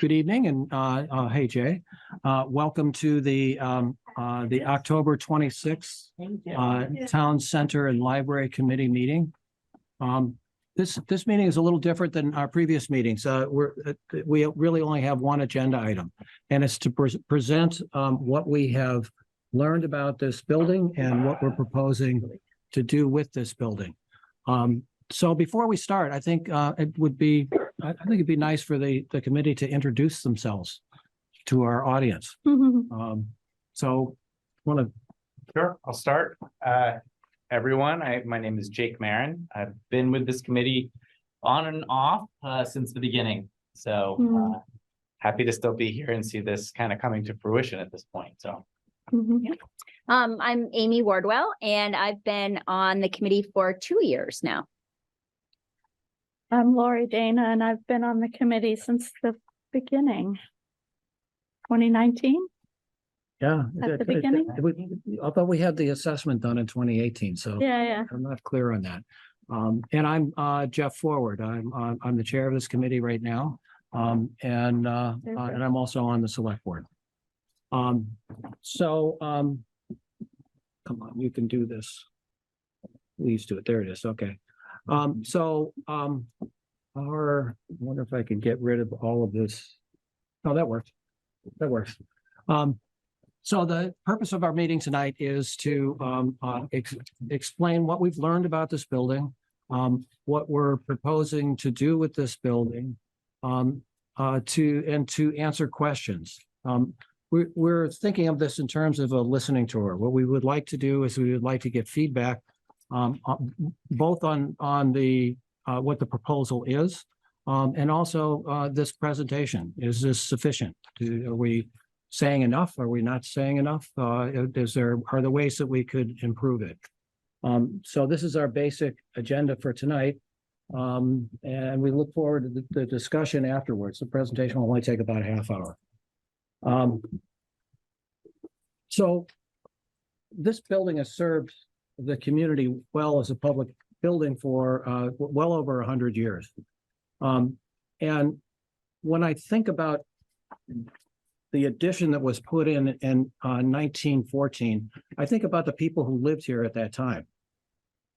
Good evening, and hey Jay, welcome to the October 26th Town Center and Library Committee meeting. This meeting is a little different than our previous meetings. We really only have one agenda item, and it's to present what we have learned about this building and what we're proposing to do with this building. So before we start, I think it'd be nice for the committee to introduce themselves to our audience. So want to. Sure, I'll start. Everyone, my name is Jake Marin. I've been with this committee on and off since the beginning. So happy to still be here and see this kind of coming to fruition at this point. So. I'm Amy Wardwell, and I've been on the committee for 2 years now. I'm Lori Dana, and I've been on the committee since the beginning. 2019? Yeah. At the beginning? Although we had the assessment done in 2018, so Yeah. I'm not clear on that. And I'm Jeff Forward. I'm the chair of this committee right now, and I'm also on the select board. Come on, you can do this. Please do it. There it is. Okay. I wonder if I can get rid of all of this. Oh, that works. That works. So the purpose of our meeting tonight is to explain what we've learned about this building, what we're proposing to do with this building, to answer questions. We're thinking of this in terms of a listening tour. What we would like to do is we would like to get feedback both on the what the proposal is, and also this presentation. Is this sufficient? Are we saying enough? Are we not saying enough? Are there ways that we could improve it? So this is our basic agenda for tonight, and we look forward to the discussion afterwards. The presentation will only take about a half hour. So this building has served the community well as a public building for well over 100 years. And when I think about the addition that was put in 1914, I think about the people who lived here at that time.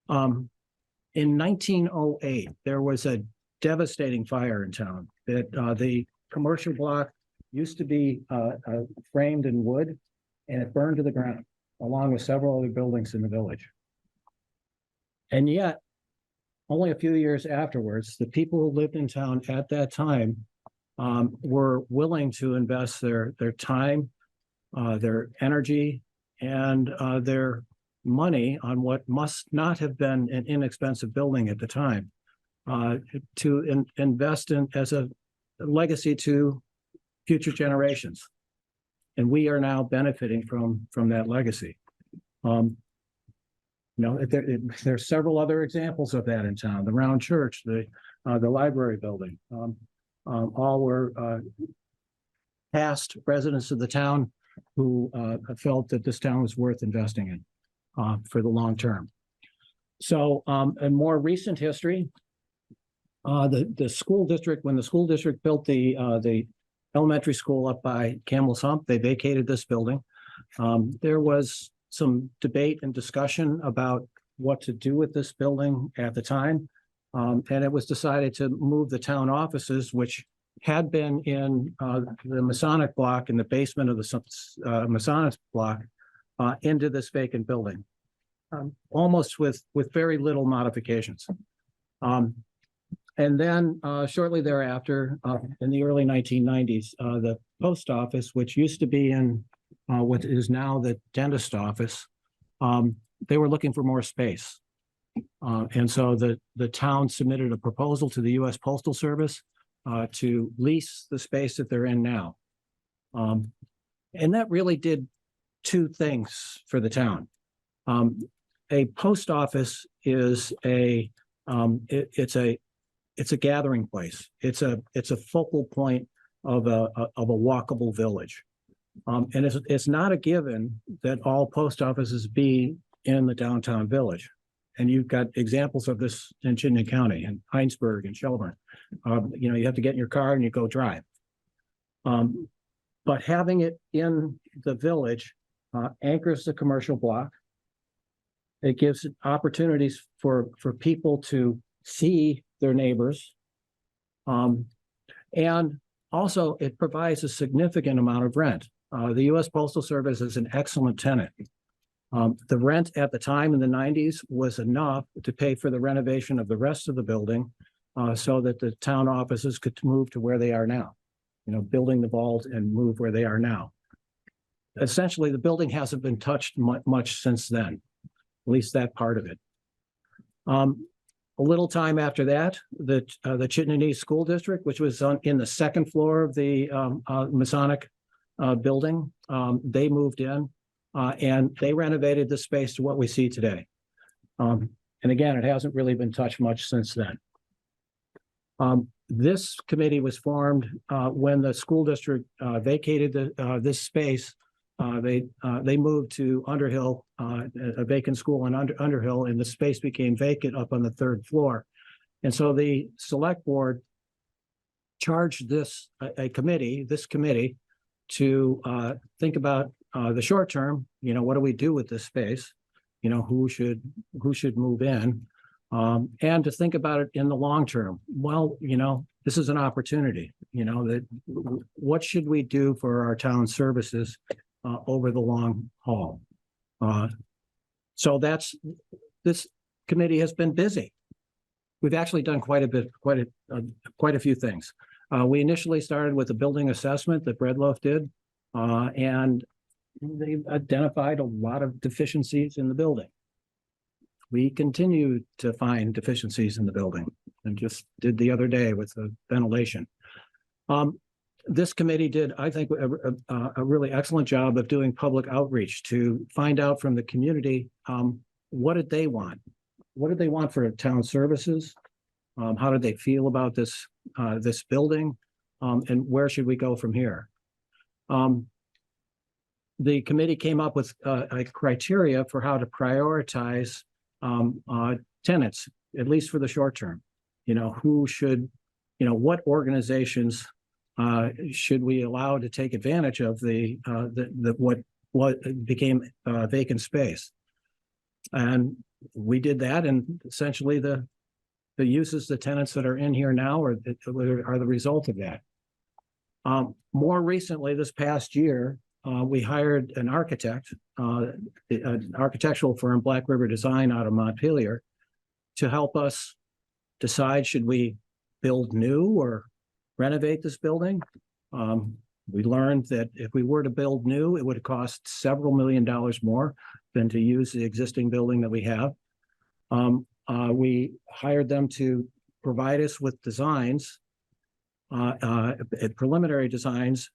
In 1908, there was a devastating fire in town. The commercial block used to be framed in wood, and it burned to the ground, along with several other buildings in the village. And yet, only a few years afterwards, the people who lived in town at that time were willing to invest their time, their energy, and their money on what must not have been an inexpensive building at the time, to invest in as a legacy to future generations. And we are now benefiting from that legacy. There's several other examples of that in town. The Round Church, the library building, all were past residents of the town who felt that this town was worth investing in for the long term. So in more recent history, the school district, when the school district built the elementary school up by Camel's Hump, they vacated this building. There was some debate and discussion about what to do with this building at the time. And it was decided to move the town offices, which had been in the Masonic block, in the basement of the Masonic block, into this vacant building, almost with very little modifications. And then shortly thereafter, in the early 1990s, the post office, which used to be in what is now the dentist office, they were looking for more space. And so the town submitted a proposal to the U.S. Postal Service to lease the space that they're in now. And that really did two things for the town. A post office is it's a gathering place. It's a focal point of a walkable village. And it's not a given that all post offices be in the downtown village. And you've got examples of this in Chittenden County and Heinsberg and Shelburne. You have to get in your car and you go drive. But having it in the village anchors the commercial block. It gives opportunities for people to see their neighbors. And also it provides a significant amount of rent. The U.S. Postal Service is an excellent tenant. The rent at the time in the 90s was enough to pay for the renovation of the rest of the building so that the town offices could move to where they are now, building the vault and move where they are now. Essentially, the building hasn't been touched much since then, at least that part of it. A little time after that, the Chittenden School District, which was in the second floor of the Masonic building, they moved in and they renovated the space to what we see today. And again, it hasn't really been touched much since then. This committee was formed when the school district vacated this space. They moved to Underhill, a vacant school in Underhill, and the space became vacant up on the third floor. And so the select board charged this committee to think about the short term. What do we do with this space? Who should move in, and to think about it in the long term. Well, this is an opportunity. That what should we do for our town services over the long haul? So this committee has been busy. We've actually done quite a few things. We initially started with a building assessment that Breadloaf did, and they identified a lot of deficiencies in the building. We continue to find deficiencies in the building, and just did the other day with the ventilation. This committee did, I think, a really excellent job of doing public outreach to find out from the community, what did they want? What did they want for town services? How did they feel about this building? And where should we go from here? The committee came up with a criteria for how to prioritize tenants, at least for the short term. Who should, what organizations should we allow to take advantage of what became vacant space? And we did that, and essentially the uses, the tenants that are in here now are the result of that. More recently, this past year, we hired an architect, an architectural firm, Black River Design, out of Montpelier, to help us decide, should we build new or renovate this building? We learned that if we were to build new, it would cost several $1 million more than to use the existing building that we have. We hired them to provide us with designs, preliminary designs,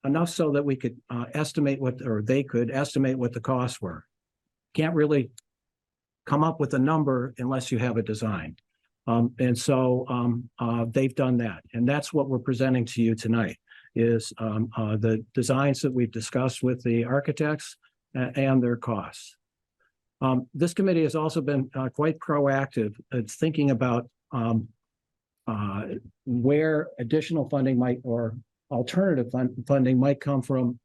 enough so that we could estimate they could estimate what the costs were. Can't really come up with a number unless you have a design. And so they've done that. And that's what we're presenting to you tonight, is the designs that we've discussed with the architects and their costs. This committee has also been quite proactive at thinking about where additional funding might, or alternative funding might come from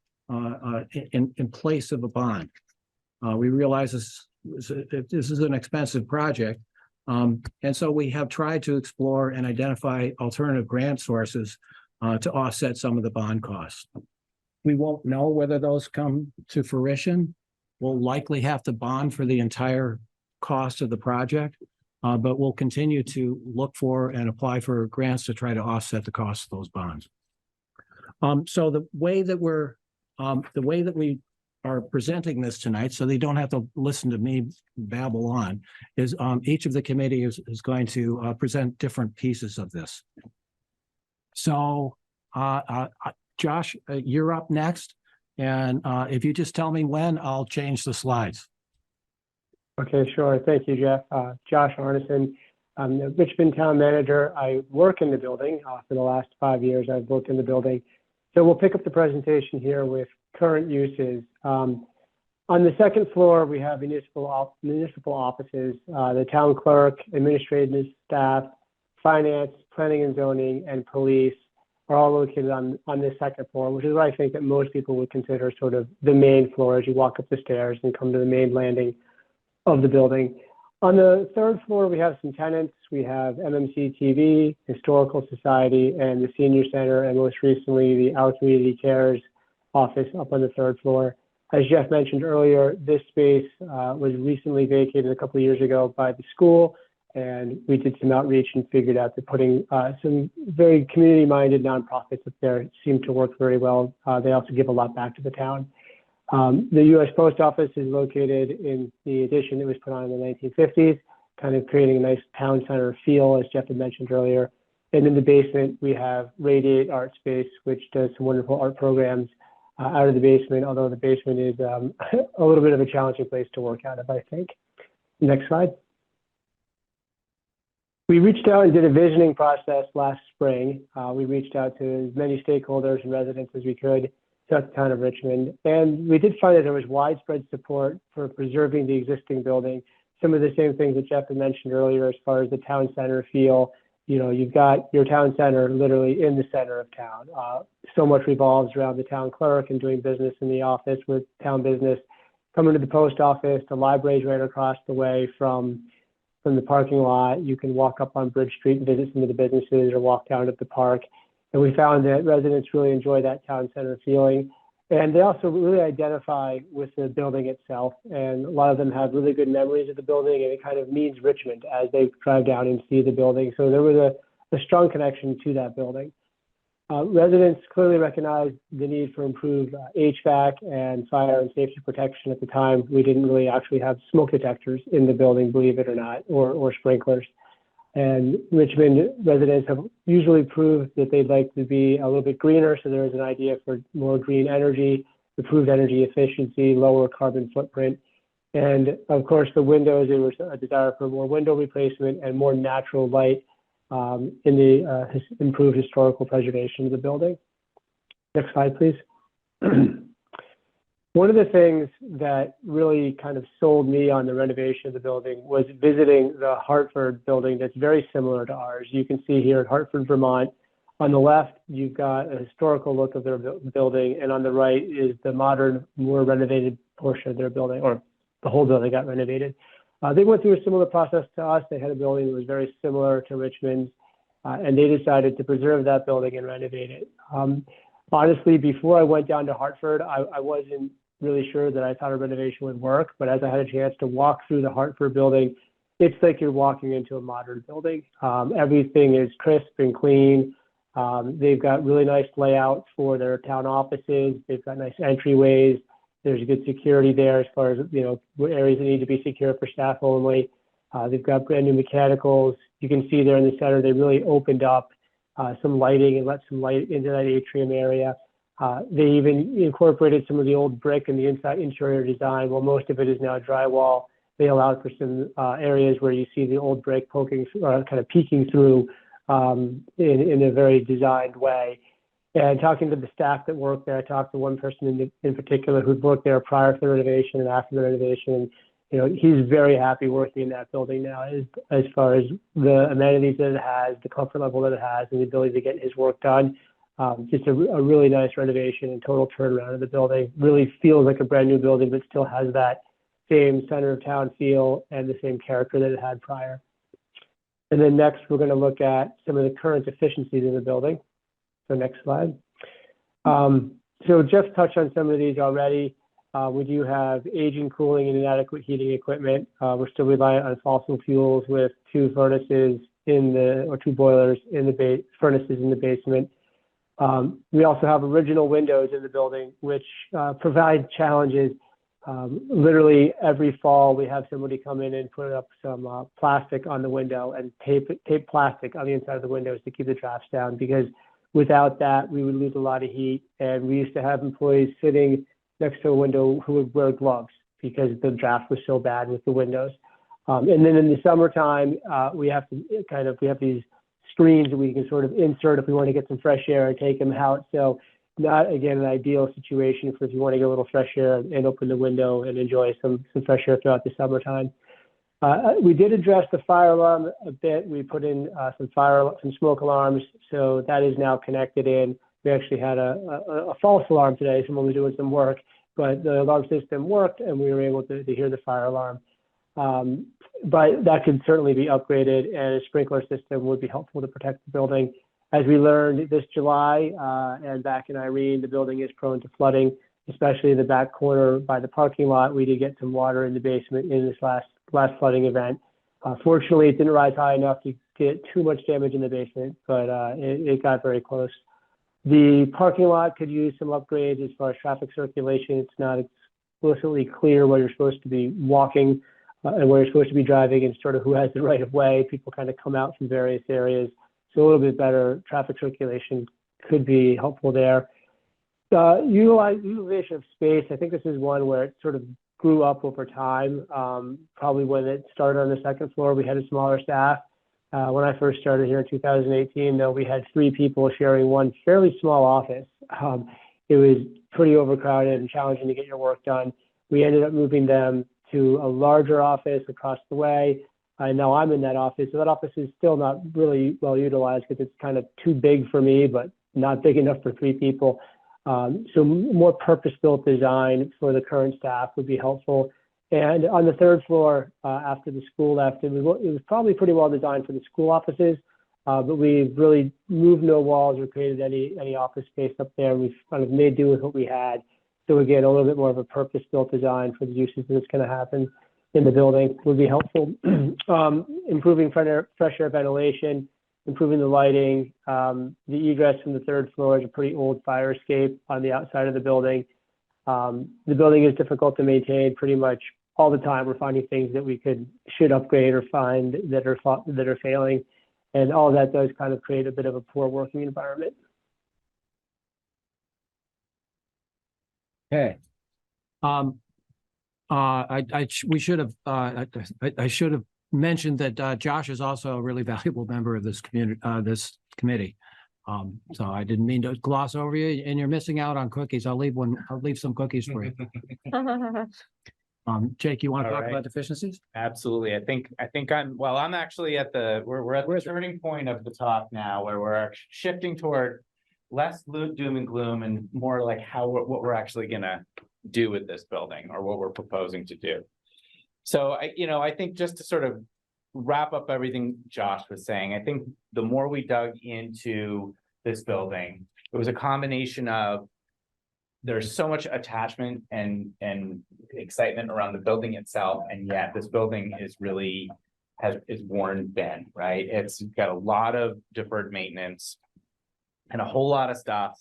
in place of a bond. We realize this is an expensive project. And so we have tried to explore and identify alternative grant sources to offset some of the bond costs. We won't know whether those come to fruition. We'll likely have to bond for the entire cost of the project, but we'll continue to look for and apply for grants to try to offset the cost of those bonds. So the way that we are presenting this tonight, so they don't have to listen to me babble on, is each of the committee is going to present different pieces of this. So Josh, you're up next. And if you just tell me when, I'll change the slides. Okay, sure. Thank you, Jeff. Josh Arneson. I'm the Richmond town manager. I work in the building. For the last 5 years, I've worked in the building. So we'll pick up the presentation here with current uses. On the second floor, we have municipal offices, the town clerk, administrative staff, finance, planning and zoning, and police. are all located on this second floor, which is what I think that most people would consider sort of the main floor as you walk up the stairs and come to the main landing of the building. On the third floor, we have some tenants. We have MMC TV, Historical Society, and the Senior Center, and most recently, the Our Community Cares office up on the third floor. As Jeff mentioned earlier, this space was recently vacated a couple of years ago by the school, and we did some outreach and figured out that putting some very community-minded nonprofits up there seemed to work very well. They also give a lot back to the town. The U.S. Post Office is located in the addition that was put on in the 1950s, kind of creating a nice town center feel, as Jeff had mentioned earlier. And in the basement, we have Radiate Art Space, which does some wonderful art programs out of the basement, although the basement is a little bit of a challenging place to work out of, I think. Next slide. We reached out and did a visioning process last spring. We reached out to as many stakeholders and residents as we could throughout the town of Richmond. And we did find that there was widespread support for preserving the existing building. Some of the same things that Jeff had mentioned earlier as far as the town center feel. You know, you've got your town center literally in the center of town. So much revolves around the town clerk and doing business in the office with town business. Coming to the post office, the library's right across the way from the parking lot. You can walk up on Bridge Street and visit some of the businesses or walk down to the park. And we found that residents really enjoy that town center feeling. And they also really identify with the building itself. And a lot of them have really good memories of the building, and it kind of means Richmond as they drive down and see the building. So there was a strong connection to that building. Residents clearly recognized the need for improved HVAC and fire and safety protection. At the time, we didn't really actually have smoke detectors in the building, believe it or not, or sprinklers. And Richmond residents have usually proved that they'd like to be a little bit greener. So there is an idea for more green energy, improved energy efficiency, lower carbon footprint. And of course, the windows, there was a desire for more window replacement and more natural light in the improved historical preservation of the building. Next slide, please. One of the things that really kind of sold me on the renovation of the building was visiting the Hartford building that's very similar to ours. You can see here at Hartford, Vermont, on the left, you've got a historical look of their building, and on the right is the modern, more renovated portion of their building, or the whole building got renovated. They went through a similar process to us. They had a building that was very similar to Richmond's, and they decided to preserve that building and renovate it. Honestly, before I went down to Hartford, I wasn't really sure that I thought a renovation would work, but as I had a chance to walk through the Hartford building, it's like you're walking into a modern building. Everything is crisp and clean. They've got really nice layouts for their town offices. They've got nice entryways. There's good security there as far as, you know, areas that need to be secure for staff only. They've got brand new mechanicals. You can see there in the center, they really opened up some lighting and let some light into that atrium area. They even incorporated some of the old brick in the interior design. While most of it is now drywall, they allowed for some areas where you see the old brick poking, kind of peeking through in a very designed way. And talking to the staff that worked there, I talked to one person in particular who'd worked there prior to the renovation and after the renovation. And, you know, he's very happy working in that building now as far as the amenities that it has, the comfort level that it has, and the ability to get his work done. Just a really nice renovation and total turnaround of the building. Really feels like a brand new building, but still has that same center of town feel and the same character that it had prior. And then next, we're going to look at some of the current efficiencies in the building. So next slide. So Jeff touched on some of these already. We do have aging cooling and inadequate heating equipment. We're still reliant on fossil fuels with two boilers in the furnaces in the basement. We also have original windows in the building, which provide challenges. Literally every fall, we have somebody come in and put up some plastic on the window and tape plastic on the inside of the windows to keep the drafts down, because without that, we would lose a lot of heat. And we used to have employees sitting next to a window who would wear gloves because the draft was so bad with the windows. And then in the summertime, we have these screens that we can sort of insert if we want to get some fresh air and take them out. So not, again, an ideal situation for if you want to get a little fresh air and open the window and enjoy some fresh air throughout the summertime. We did address the fire alarm a bit. We put in some smoke alarms, so that is now connected in. We actually had a false alarm today. Someone was doing some work, but the alarm system worked, and we were able to hear the fire alarm. But that could certainly be upgraded, and a sprinkler system would be helpful to protect the building. As we learned this July and back in Irene, the building is prone to flooding, especially the back corner by the parking lot. We did get some water in the basement in this last flooding event. Fortunately, it didn't rise high enough to get too much damage in the basement, but it got very close. The parking lot could use some upgrades as far as traffic circulation. It's not explicitly clear where you're supposed to be walking and where you're supposed to be driving and sort of who has the right of way. People kind of come out from various areas. So a little bit better traffic circulation could be helpful there. Utilization of space, I think this is one where it sort of grew up over time. Probably when it started on the second floor, we had a smaller staff. When I first started here in 2018, though, we had 3 people sharing one fairly small office. It was pretty overcrowded and challenging to get your work done. We ended up moving them to a larger office across the way. And now I'm in that office. So that office is still not really well utilized because it's kind of too big for me, but not big enough for 3 people. So more purpose-built design for the current staff would be helpful. And on the 3rd floor, after the school left, it was probably pretty well designed for the school offices, but we've really moved no walls or created any office space up there. We've kind of made do with what we had. So again, a little bit more of a purpose-built design for the uses that's going to happen in the building would be helpful. Improving fresh air ventilation, improving the lighting. The egress from the 3rd floor is a pretty old fire escape on the outside of the building. The building is difficult to maintain pretty much all the time. We're finding things that we should upgrade or find that are failing. And all of that does kind of create a bit of a poor working environment. Okay. We should have, I should have mentioned that Josh is also a really valuable member of this committee. So I didn't mean to gloss over you, and you're missing out on cookies. I'll leave some cookies for you. Jake, you want to All talk right. about deficiencies? Absolutely. I think I'm actually at we're at the turning point of the talk now where we're shifting toward less doom and gloom and more like what we're actually gonna do with this building or what we're proposing to do. So I think just to sort of wrap up everything Josh was saying, I think the more we dug into this building, it was a combination of there's so much attachment and excitement around the building itself, and yet this building is really is worn thin, right? It's got a lot of deferred maintenance and a whole lot of stuff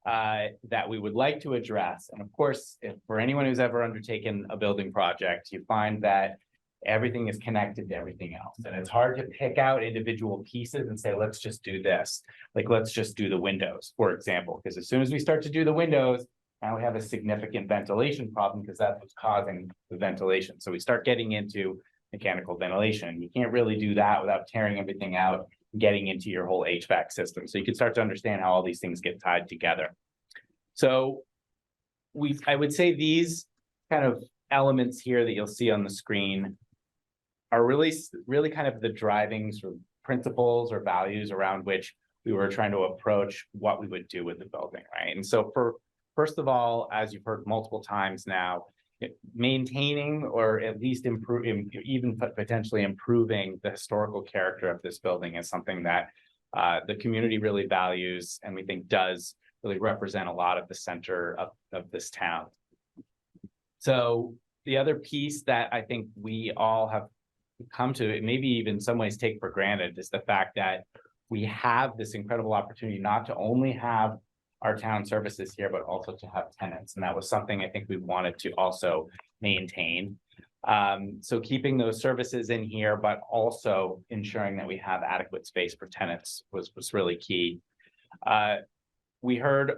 that we would like to address. And of course, for anyone who's ever undertaken a building project, you find that everything is connected to everything else. And it's hard to pick out individual pieces and say, let's just do this. Like, let's just do the windows, for example, because as soon as we start to do the windows, now we have a significant ventilation problem because that's what's causing the ventilation. So we start getting into mechanical ventilation. You can't really do that without tearing everything out, getting into your whole HVAC system. So you can start to understand how all these things get tied together. So I would say these kind of elements here that you'll see on the screen are really kind of the driving sort of principles or values around which we were trying to approach what we would do with the building, right? And so first of all, as you've heard multiple times now, maintaining or at least even potentially improving the historical character of this building is something that the community really values and we think does really represent a lot of the center of this town. So the other piece that I think we all have come to, maybe even in some ways take for granted, is the fact that we have this incredible opportunity not to only have our town services here, but also to have tenants. And that was something I think we wanted to also maintain. So keeping those services in here, but also ensuring that we have adequate space for tenants was really key. We heard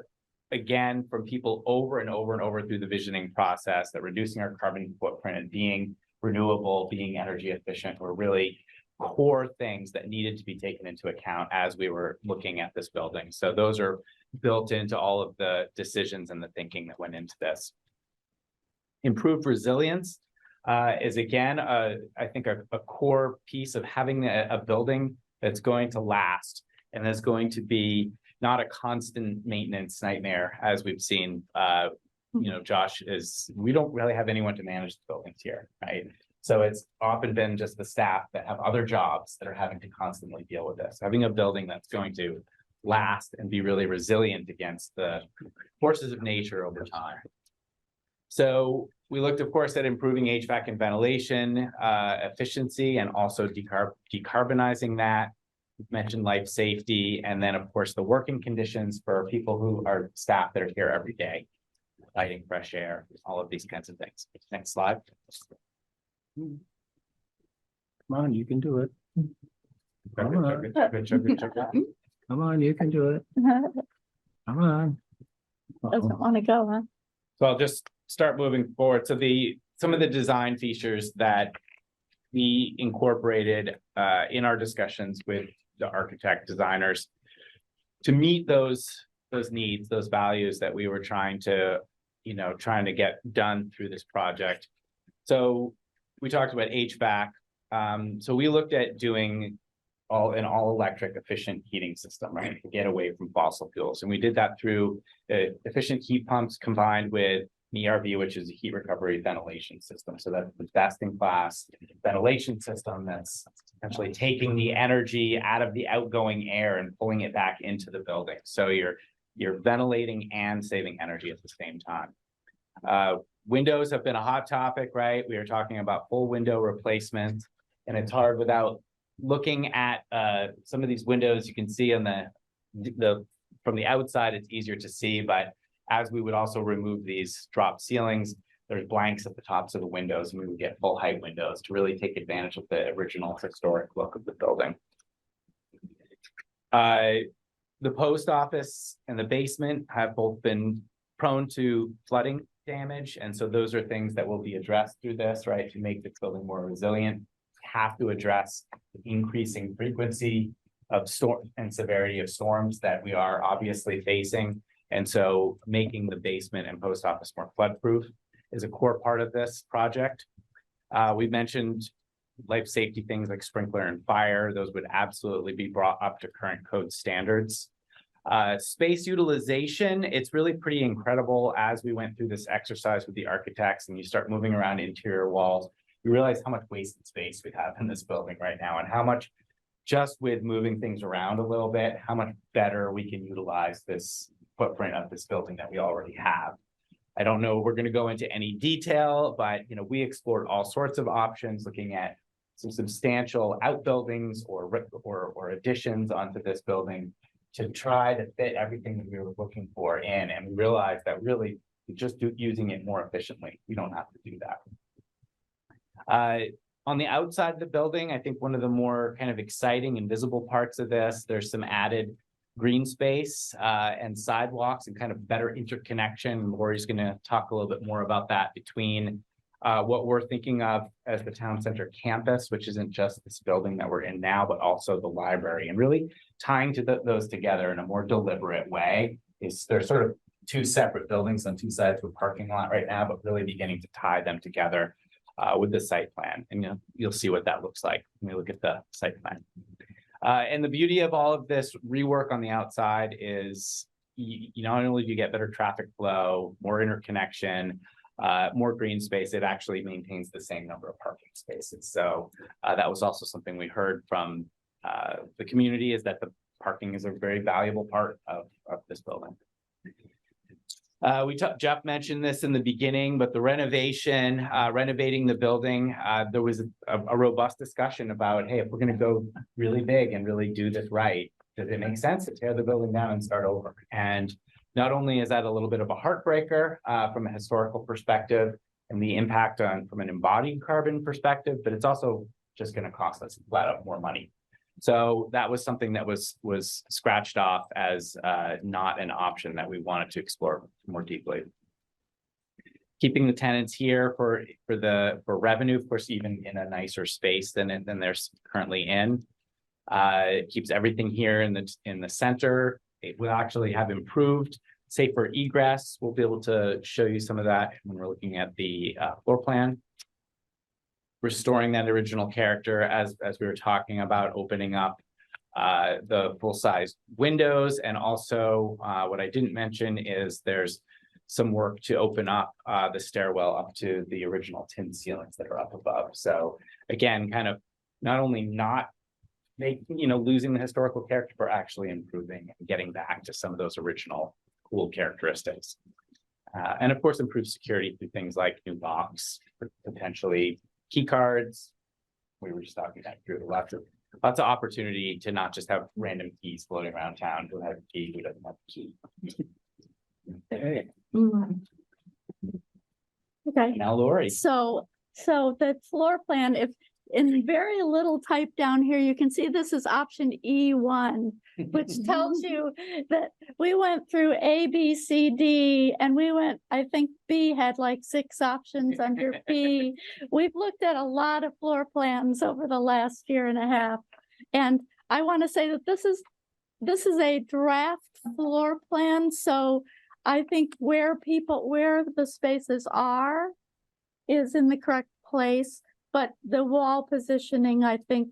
again from people over and over and over through the visioning process that reducing our carbon footprint and being renewable, being energy efficient were really core things that needed to be taken into account as we were looking at this building. So those are built into all of the decisions and the thinking that went into this. Improved resilience. is again, I think a core piece of having a building that's going to last and that's going to be not a constant maintenance nightmare, as we've seen. Josh we don't really have anyone to manage the buildings here, right? So it's often been just the staff that have other jobs that are having to constantly deal with this. Having a building that's going to last and be really resilient against the forces of nature over time. So we looked, of course, at improving HVAC and ventilation efficiency and also decarbonizing that. We've mentioned life safety, and then, of course, the working conditions for people who are staff that are here every day, lighting, fresh air, all of these kinds of things. Next slide. Come on, you can do it. Good job, good job, good job, good job, good job. Come on, you can do it. Come on. Doesn't want to go, huh? So I'll just start moving forward. So some of the design features that we incorporated in our discussions with the architect designers to meet those needs, those values that we were trying to get done through this project. So we talked about HVAC. So we looked at doing an all electric efficient heating system, right, to get away from fossil fuels. And we did that through efficient heat pumps combined with an ERV, which is a heat recovery ventilation system. So that's the best in class ventilation system that's essentially taking the energy out of the outgoing air and pulling it back into the building. So you're ventilating and saving energy at the same time. Windows have been a hot topic, right? We are talking about full window replacement, and it's hard without looking at some of these windows. You can see on from the outside, it's easier to see, but as we would also remove these drop ceilings, there's blanks at the tops of the windows, and we would get full height windows to really take advantage of the original historic look of the building. The post office and the basement have both been prone to flooding damage, and so those are things that will be addressed through this, right, to make the building more resilient. Have to address the increasing frequency of storm and severity of storms that we are obviously facing. And so making the basement and post office more flood-proof is a core part of this project. We mentioned life safety things like sprinkler and fire. Those would absolutely be brought up to current code standards. Space utilization, it's really pretty incredible as we went through this exercise with the architects and you start moving around interior walls, you realize how much wasted space we have in this building right now and how much, just with moving things around a little bit, how much better we can utilize this footprint of this building that we already have. I don't know if we're going to go into any detail, but we explored all sorts of options, looking at some substantial outbuildings or additions onto this building to try to fit everything that we were looking for in. And we realized that really just using it more efficiently, we don't have to do that. On the outside of the building, I think one of the more kind of exciting and visible parts of this, there's some added green space and sidewalks and kind of better interconnection. Lori's going to talk a little bit more about that between what we're thinking of as the town center campus, which isn't just this building that we're in now, but also the library, and really tying those together in a more deliberate way. They're sort of two separate buildings on two sides of a parking lot right now, but really beginning to tie them together with the site plan. And you'll see what that looks like when we look at the site plan. And the beauty of all of this rework on the outside is not only do you get better traffic flow, more interconnection, more green space, it actually maintains the same number of parking spaces. So that was also something we heard from the community, is that the parking is a very valuable part of this building. Jeff mentioned this in the beginning, but the renovation, renovating the building, there was a robust discussion about, hey, if we're going to go really big and really do this right, does it make sense to tear the building down and start over? And not only is that a little bit of a heartbreaker from a historical perspective and the impact from an embodied carbon perspective, but it's also just going to cost us flat out more money. So that was something that was scratched off as not an option that we wanted to explore more deeply. Keeping the tenants here for revenue, of course, even in a nicer space than they're currently in. It keeps everything here in the center. It will actually have improved safer egress. We'll be able to show you some of that when we're looking at the floor plan. restoring that original character as we were talking about opening up the full-size windows. And also what I didn't mention is there's some work to open up the stairwell up to the original tin ceilings that are up above. So again, kind of not only not losing the historical character, but actually improving and getting back to some of those original cool characteristics. And of course, improve security through things like new locks, potentially key cards. We were just talking that through lots of opportunity to not just have random keys floating around town. Who has a key? Who doesn't have a key? Mhm. Okay, Now, Lori. so the floor plan, if in very little type down here, you can see this is option E1, which tells you that we went through A, B, C, D, and I think B had like 6 options under B. We've looked at a lot of floor plans over the last year and a half. And I want to say that this is a draft floor plan. So I think where the spaces are is in the correct place. But the wall positioning, I think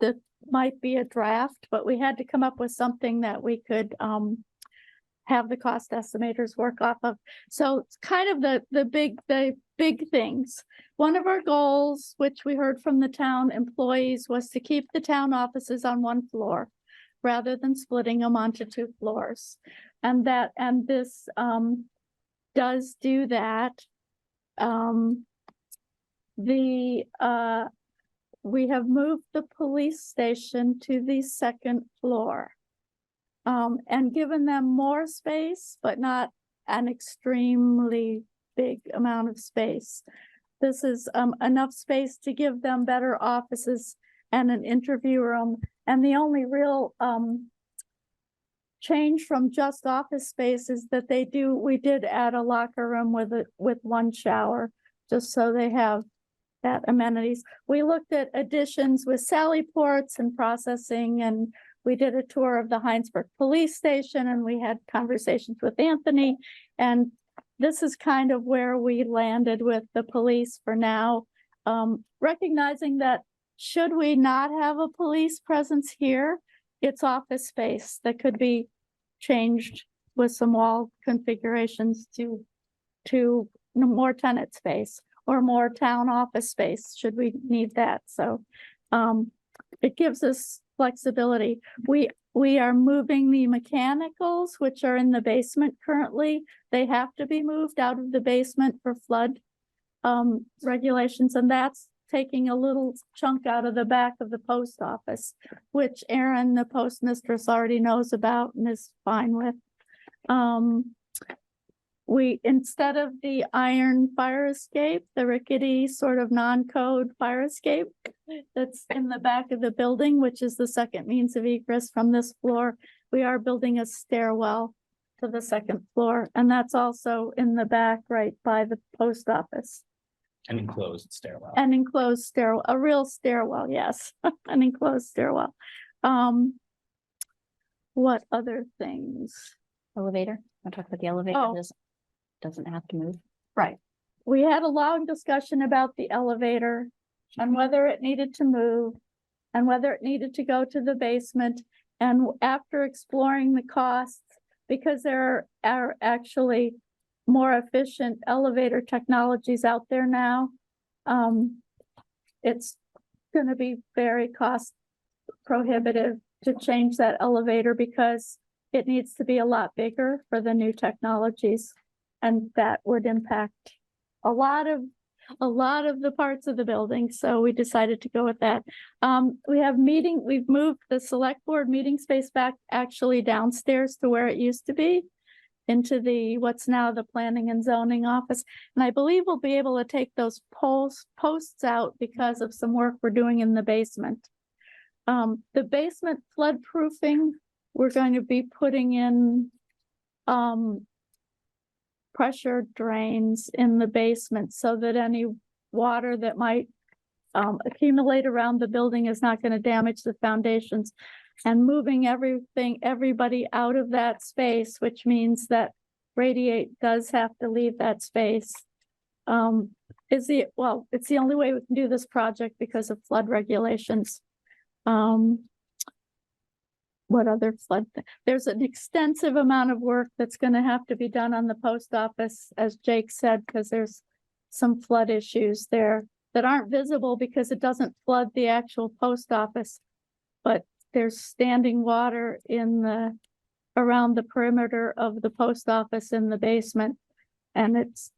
that might be a draft, but we had to come up with something that we could have the cost estimators work off of. So it's kind of the big things. One of our goals, which we heard from the town employees, was to keep the town offices on one floor rather than splitting them onto 2 floors. And this does do that. We have moved the police station to the 2nd floor. And given them more space, but not an extremely big amount of space. This is enough space to give them better offices and an interview room. And the only real change from just office space is that we did add a locker room with 1 shower, just so they have that amenities. We looked at additions with Sally ports and processing, and we did a tour of the Heinsberg Police Station, and we had conversations with Anthony. And this is kind of where we landed with the police for now, recognizing that should we not have a police presence here, it's office space that could be changed with some wall configurations to more tenant space or more town office space, should we need that. So it gives us flexibility. We are moving the mechanicals, which are in the basement currently. They have to be moved out of the basement for flood regulations, and that's taking a little chunk out of the back of the post office, which Erin, the postmistress, already knows about and is fine with. Instead of the iron fire escape, the rickety sort of non-code fire escape that's in the back of the building, which is the 2nd means of egress from this floor, we are building a stairwell to the 2nd floor. And that's also in the back right by the post office. An enclosed stairwell. An enclosed stairwell, a real stairwell, yes, an enclosed stairwell. What other things? Elevator. I'll talk about the elevator. Oh. Doesn't have to move. Right. We had a long discussion about the elevator and whether it needed to move and whether it needed to go to the basement. And after exploring the costs, because there are actually more efficient elevator technologies out there now, it's going to be very cost prohibitive to change that elevator because it needs to be a lot bigger for the new technologies. And that would impact a lot of the parts of the building. So we decided to go with that. We've moved the select board meeting space back actually downstairs to where it used to be, into what's now the planning and zoning office. And I believe we'll be able to take those posts out because of some work we're doing in the basement. The basement flood proofing, we're going to be putting in pressure drains in the basement so that any water that might accumulate around the building is not going to damage the foundations, and moving everybody out of that space, which means that Radiate does have to leave that space, it's the only way we can do this project because of flood regulations. What other flood? There's an extensive amount of work that's gonna have to be done on the post office, as Jake said, because there's some flood issues there that aren't visible because it doesn't flood the actual post office. But there's standing water around the perimeter of the post office in the basement. And it's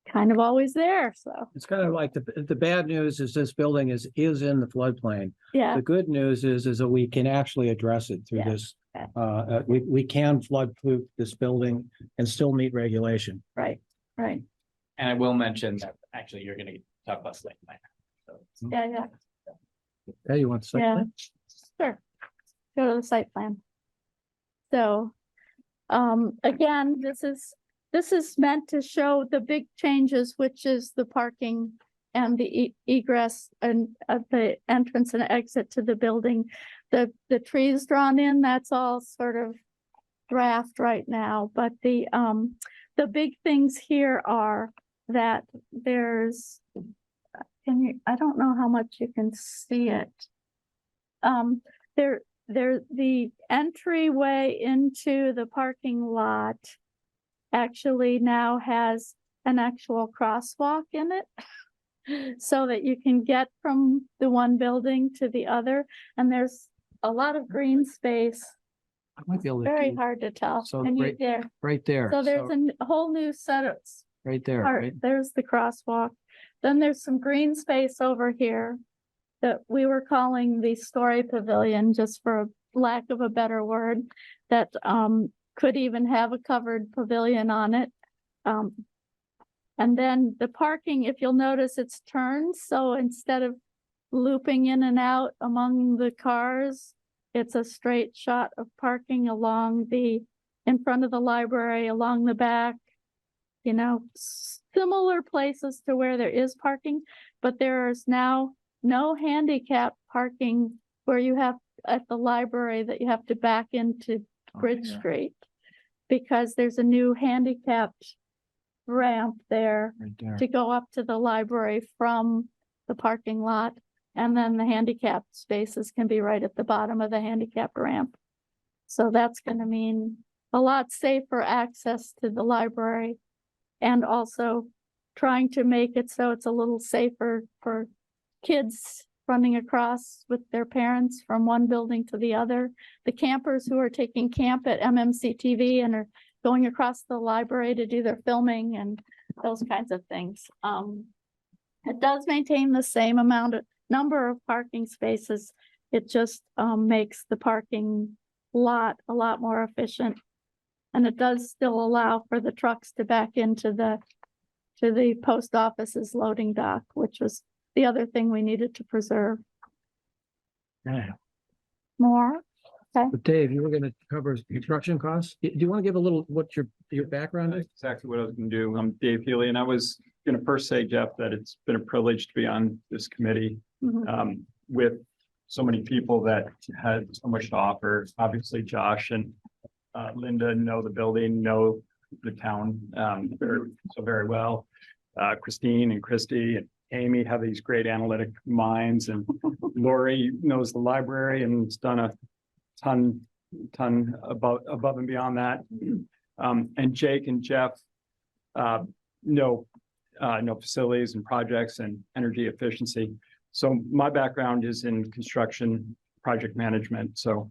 kind of always there, so, It's kind of like the bad news is this building is in the floodplain. yeah, The good news is that we can actually address it through Yeah. this. Yeah. We can flood-proof this building and still meet regulation. right. And I will mention that actually you're gonna talk about site plan. So, Yeah. Hey, you want to say? Yeah. Sure. Go to the site plan. So, again, this is meant to show the big changes, which is the parking and the egress and the entrance and exit to the building. The trees drawn in, that's all sort of draft right now, but the big things here are that there's, I don't know how much you can see it. The entryway into the parking lot actually now has an actual crosswalk in it so that you can get from the one building to the other. And there's a lot of green space, I might be able to. very do- hard to tell. So And you right- there. Right there. So there's a whole new set of Right there, part, right? there's the crosswalk. Then there's some green space over here that we were calling the story pavilion, just for lack of a better word, that could even have a covered pavilion on it. And then the parking, if you'll notice, it's turned, so instead of looping in and out among the cars, it's a straight shot of parking in front of the library, along the back, similar places to where there is parking, but there is now no handicap parking where you have at the library that you have to back into Bridge Street, because there's a new handicapped ramp there Right there. to go up to the library from the parking lot. And then the handicapped spaces can be right at the bottom of the handicapped ramp. So that's gonna mean a lot safer access to the library, and also trying to make it so it's a little safer for kids running across with their parents from one building to the other. The campers who are taking camp at MMCTV and are going across the library to do their filming and those kinds of things. It does maintain the same number of parking spaces. It just makes the parking lot a lot more efficient. And it does still allow for the trucks to back into the post office's loading dock, which was the other thing we needed to preserve. Yeah. More? But Dave, you were gonna cover construction costs? Do you want to give a little, what your background is? That's exactly what I was gonna do. I'm Dave Healy, and I was gonna first say, Jeff, that it's been a privilege to be on this committee Mhm. with so many people that had so much to offer. Obviously, Josh and Linda know the building, know the town very well. Christine and Christy and Amy have these great analytic minds, and Lori knows the library and has done a ton above and beyond that. And Jake and Jeff know facilities and projects and energy efficiency. So my background is in construction project management. So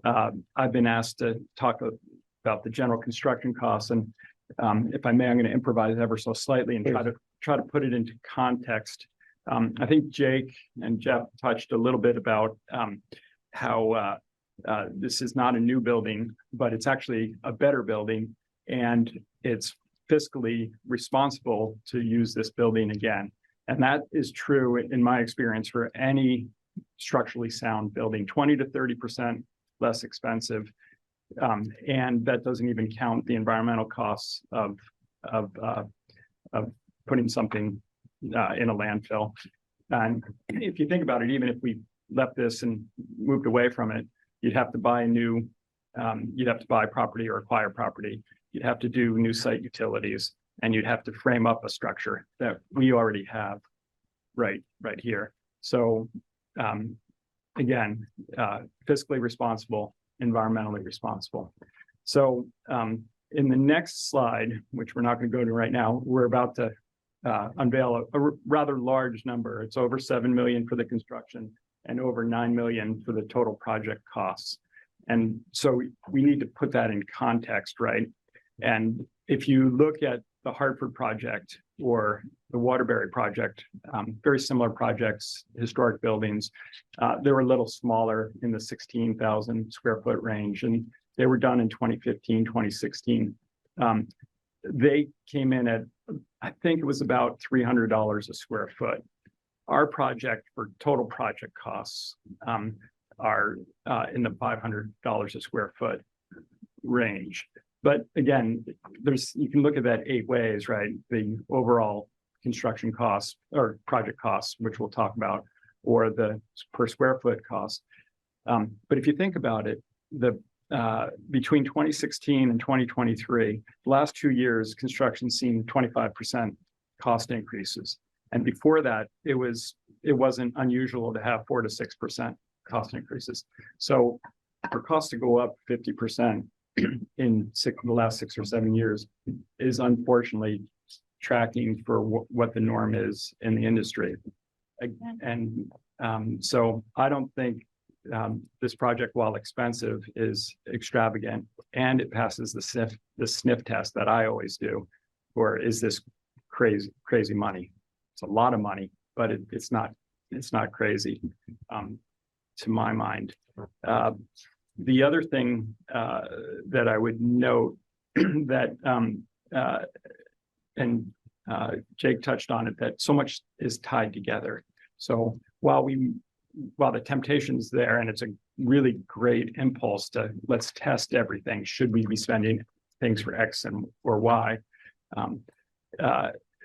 I've been asked to talk about the general construction costs, and if I may, I'm going to improvise ever so slightly and try to put it into context. I think Jake and Jeff touched a little bit about how this is not a new building, but it's actually a better building, and it's fiscally responsible to use this building again. And that is true in my experience for any structurally sound building, 20 to 30% less expensive. And that doesn't even count the environmental costs of putting something in a landfill. And if you think about it, even if we left this and moved away from it, you'd have to buy property or acquire property. You'd have to do new site utilities. and you'd have to frame up a structure that we already have right here. So, again, fiscally responsible, environmentally responsible. So, in the next slide, which we're not going to go to right now, we're about to unveil a rather large number. It's over 7 million for the construction and over 9 million for the total project costs. And so we need to put that in context, right? And if you look at the Hartford project or the Waterbury project, very similar projects, historic buildings, they were a little smaller in the 16,000 square foot range, and they were done in 2015, 2016. They came in at, I think it was about $300 a square foot. Our project for total project costs are in the $500 a square foot range. But again, you can look at that 8 ways, right? The overall construction costs or project costs, which we'll talk about, or the per square foot cost. But if you think about it, between 2016 and 2023, the last 2 years, construction seen 25% cost increases. And before that, it wasn't unusual to have 4 to 6% cost increases. So for costs to go up 50% in the last 6 or 7 years is unfortunately tracking for what the norm is in the industry. And so I don't think this project, while expensive, is extravagant, and it passes the sniff test that I always do, or is this crazy money? It's a lot of money, but it's not crazy to my mind. The other thing that I would note that and Jake touched on it, that so much is tied together. So while the temptation's there, and it's a really great impulse to let's test everything, should we be spending things for X or Y?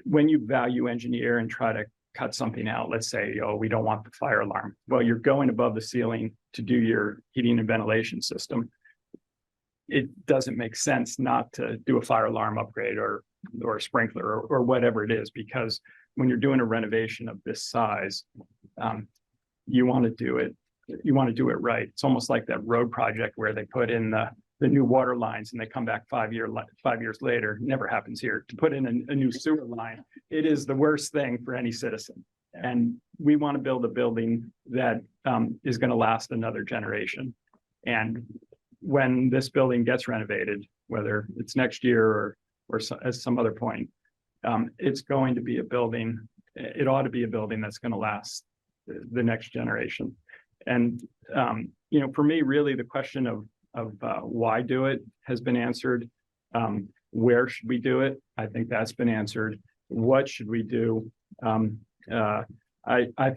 When you value engineer and try to cut something out, let's say, oh, we don't want the fire alarm. Well, you're going above the ceiling to do your heating and ventilation system. It doesn't make sense not to do a fire alarm upgrade or a sprinkler or whatever it is, because when you're doing a renovation of this size, you want to do it right. It's almost like that road project where they put in the new water lines and they come back 5 years later. Never happens here. To put in a new sewer line, it is the worst thing for any citizen. And we want to build a building that is going to last another generation. And when this building gets renovated, whether it's next year or at some other point, it's going to be a building. It ought to be a building that's going to last the next generation. And for me, really, the question of why do it has been answered. Where should we do it? I think that's been answered. What should we do? I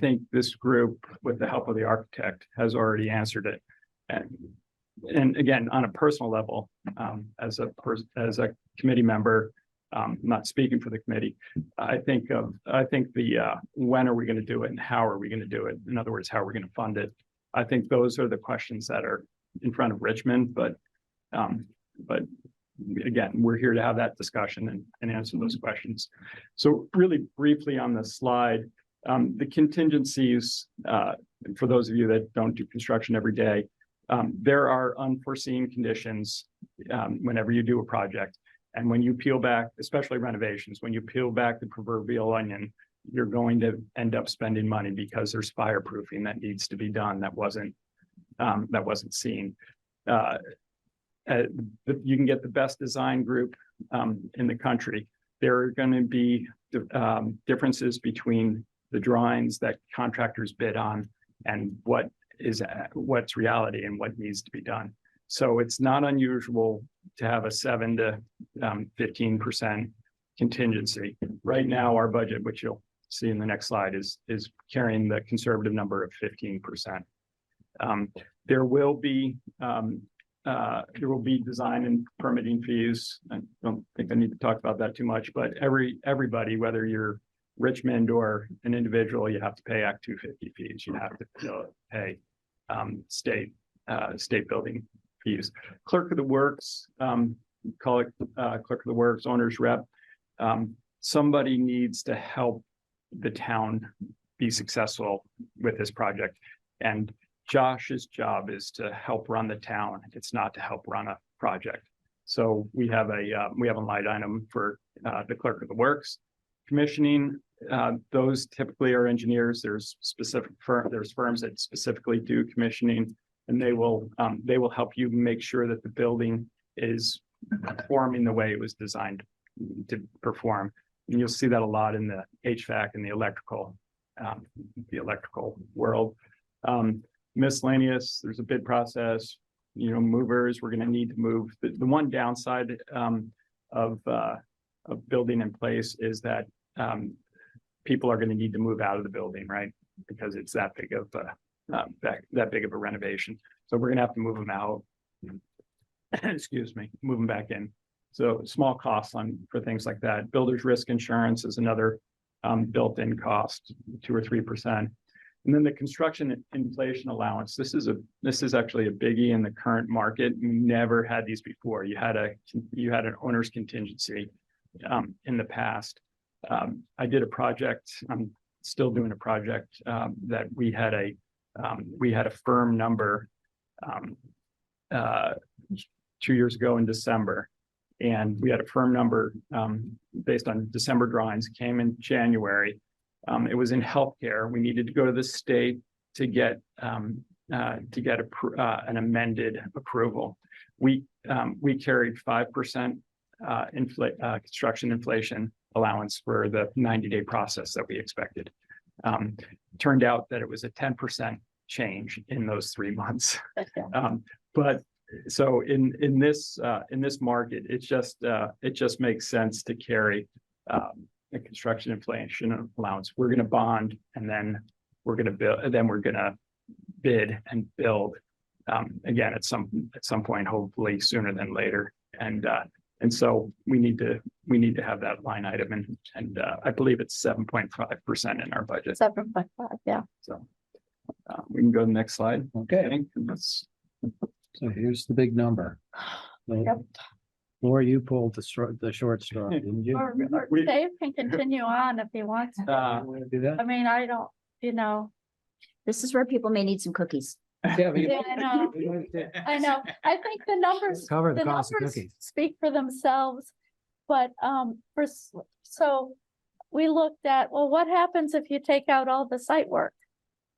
think this group, with the help of the architect, has already answered it. And again, on a personal level, as a committee member, not speaking for the committee, I think the when are we going to do it and how are we going to do it? In other words, how are we going to fund it? I think those are the questions that are in front of Richmond, but again, we're here to have that discussion and answer those questions. So really briefly on the slide, the contingencies, for those of you that don't do construction every day, there are unforeseen conditions whenever you do a project. And when you peel back, especially renovations, when you peel back the proverbial onion, you're going to end up spending money because there's fireproofing that needs to be done that wasn't seen. You can get the best design group in the country. There are going to be differences between the drawings that contractors bid on and what's reality and what needs to be done. So it's not unusual to have a 7 to 15% contingency. Right now, our budget, which you'll see in the next slide, is carrying the conservative number of 15%. There will be design and permitting fees. I don't think I need to talk about that too much, but everybody, whether you're Richmond or an individual, you have to pay Act 250 fees. You have to pay state building fees. Clerk of the Works, call it clerk of the Works, owner's rep. somebody needs to help the town be successful with this project. And Josh's job is to help run the town. It's not to help run a project. So we have a line item for the clerk of the works. Commissioning, those typically are engineers. There's firms that specifically do commissioning, and they will help you make sure that the building is performing the way it was designed to perform. And you'll see that a lot in the HVAC and the electrical world. Miscellaneous, there's a bid process, movers, we're going to need to move. The one downside of building in place is that people are going to need to move out of the building, right? Because it's that big of a renovation. So we're going to have to move them out. Excuse me, move them back in. So small costs for things like that. Builder's risk insurance is another built-in cost, 2 or 3%. And then the construction inflation allowance. This is actually a biggie in the current market. We never had these before. You had an owner's contingency in the past. I did a project. I'm still doing a project that we had a firm number 2 years ago in December. And we had a firm number based on December drawings, came in January. It was in healthcare. We needed to go to the state to get an amended approval. We carried 5% construction inflation allowance for the 90-day process that we expected. Turned out that it was a 10% change in those 3 months. But so in this market, it just makes sense to carry a construction inflation allowance. We're going to bond, and then we're going to build, and then we're going to bid and build again at some point, hopefully sooner than later. And so we need to have that line item, and I believe it's 7.5% in our budget. 7.5, yeah. So we can go to the next slide. Okay, so here's the big number. Yep. Laura, you pulled the short straw, didn't you? Or Dave can continue on if he wants to. Want to do that? I mean, I don't, This is where people may need some cookies. Yeah, Yeah, I know. I know. I think the numbers, Cover the the cost of numbers cookies. speak for themselves. But so we looked at, well, what happens if you take out all the site work?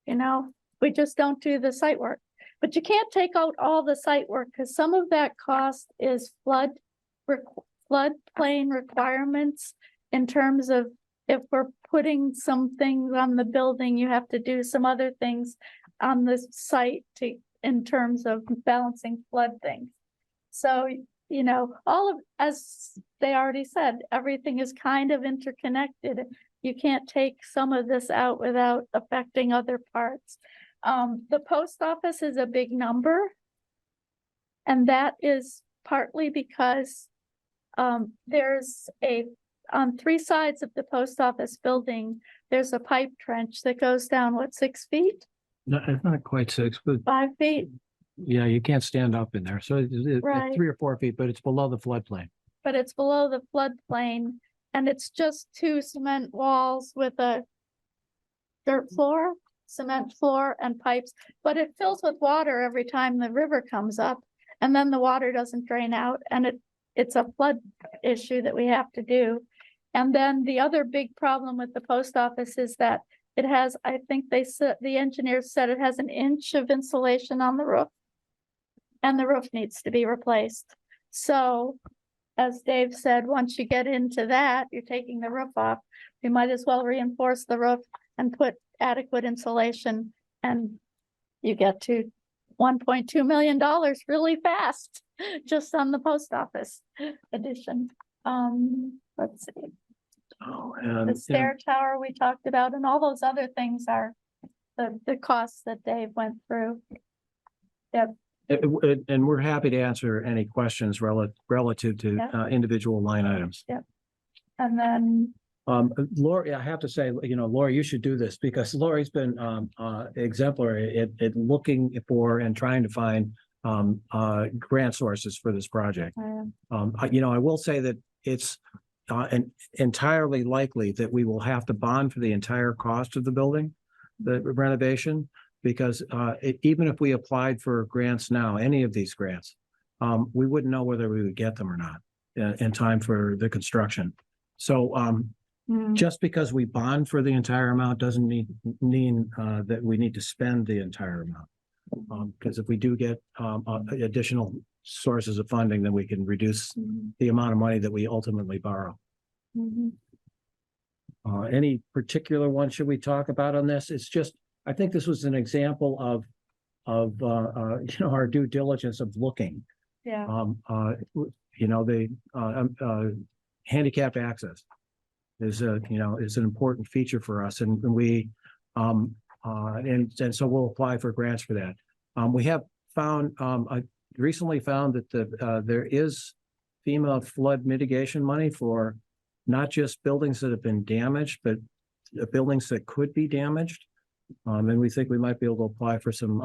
We just don't do the site work. But you can't take out all the site work because some of that cost is floodplain requirements in terms of if we're putting some things on the building, you have to do some other things on the site in terms of balancing flood things. So, as they already said, everything is kind of interconnected. You can't take some of this out without affecting other parts. The post office is a big number. And that is partly because there's on 3 sides of the post office building, there's a pipe trench that goes down, 6 feet? No, it's not quite 6, but 5 feet, yeah, you can't stand up in there. So it's Right. 3 or 4 feet, but it's below the floodplain. but it's below the floodplain. And it's just 2 cement walls with a dirt floor, cement floor and pipes, but it fills with water every time the river comes up. And then the water doesn't drain out, and it's a flood issue that we have to do. And then the other big problem with the post office is that it has, I think the engineers said it has 1 inch of insulation on the roof. And the roof needs to be replaced. So, as Dave said, once you get into that, you're taking the roof off. We might as well reinforce the roof and put adequate insulation, and you get to $1.2 million really fast, just on the post office addition. Let's see, Oh, the and stair tower we talked about, and all those other things are the costs that Dave went through. and we're happy to answer any questions relative to Yeah. individual line items. And then, Lori, I have to say, Lori, you should do this because Lori's been exemplary at looking for and trying to find grant sources for this project. I will say that it's and entirely likely that we will have to bond for the entire cost of the building, the renovation, because even if we applied for grants now, any of these grants, we wouldn't know whether we would get them or not in time for the construction. So just because we bond for the entire amount doesn't mean that we need to spend the entire amount. Because if we do get additional sources of funding, then we can reduce the amount of money that we ultimately borrow. Any particular one should we talk about on this? It's just, I think this was an example of our due diligence of looking. Yeah. The handicapped access is an important feature for us, and we and so we'll apply for grants for that. We have found I recently found that there is FEMA flood mitigation money for not just buildings that have been damaged, but buildings that could be damaged. And we think we might be able to apply for some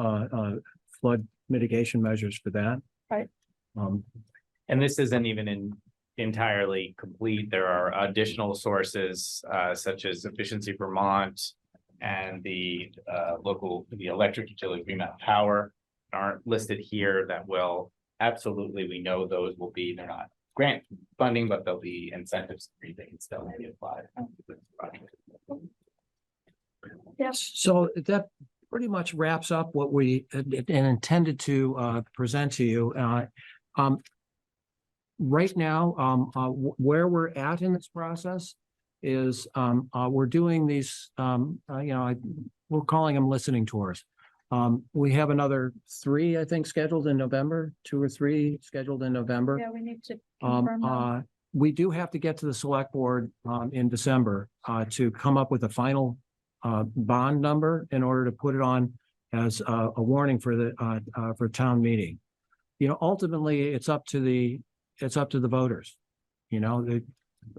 flood mitigation measures for that. Right. And this isn't even entirely complete. There are additional sources such as Efficiency Vermont and the electric utility Green Power aren't listed here that will absolutely, we know those will be, they're not grant funding, but there'll be incentives they can still be applied. Yes. So that pretty much wraps up what we intended to present to you. Right now, where we're at in this process is we're doing these, we're calling them listening tours. We have another 3, I think, scheduled in November, 2 or 3 scheduled in November. Yeah, we need to confirm that. We do have to get to the select board in December to come up with a final bond number in order to put it on as a warning for the for town meeting. Ultimately, it's up to the voters.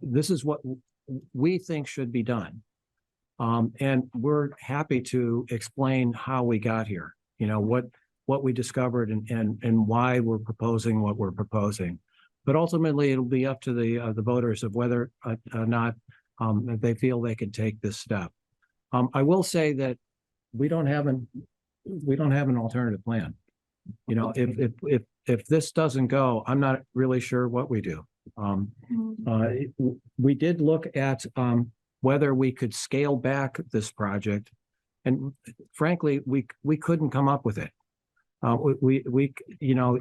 This is what we think should be done. And we're happy to explain how we got here, what we discovered and why we're proposing what we're proposing. But ultimately, it'll be up to the voters of whether or not they feel they can take this step. I will say that we don't have an alternative plan. If this doesn't go, I'm not really sure what we do. We did look at whether we could scale back this project, and frankly, we couldn't come up with it.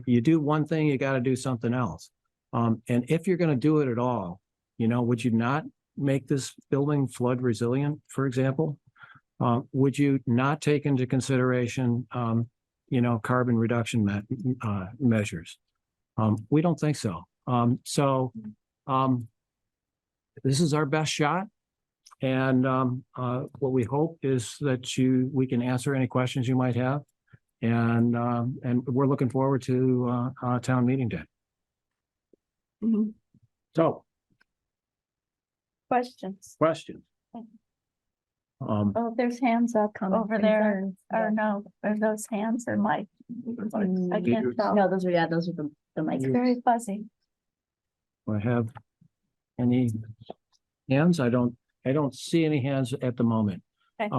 You do one thing, you got to do something else. And if you're going to do it at all, would you not make this building flood resilient, for example? Would you not take into consideration, carbon reduction measures? We don't think so. This is our best shot. And what we hope is that we can answer any questions you might have. And we're looking forward to town meeting day. So. Questions. Oh, there's hands up over there, or no, are those hands or mic? I can't tell. No, those are the mics. It's very fuzzy. Do I have any hands? I don't see any hands at the moment. Okay.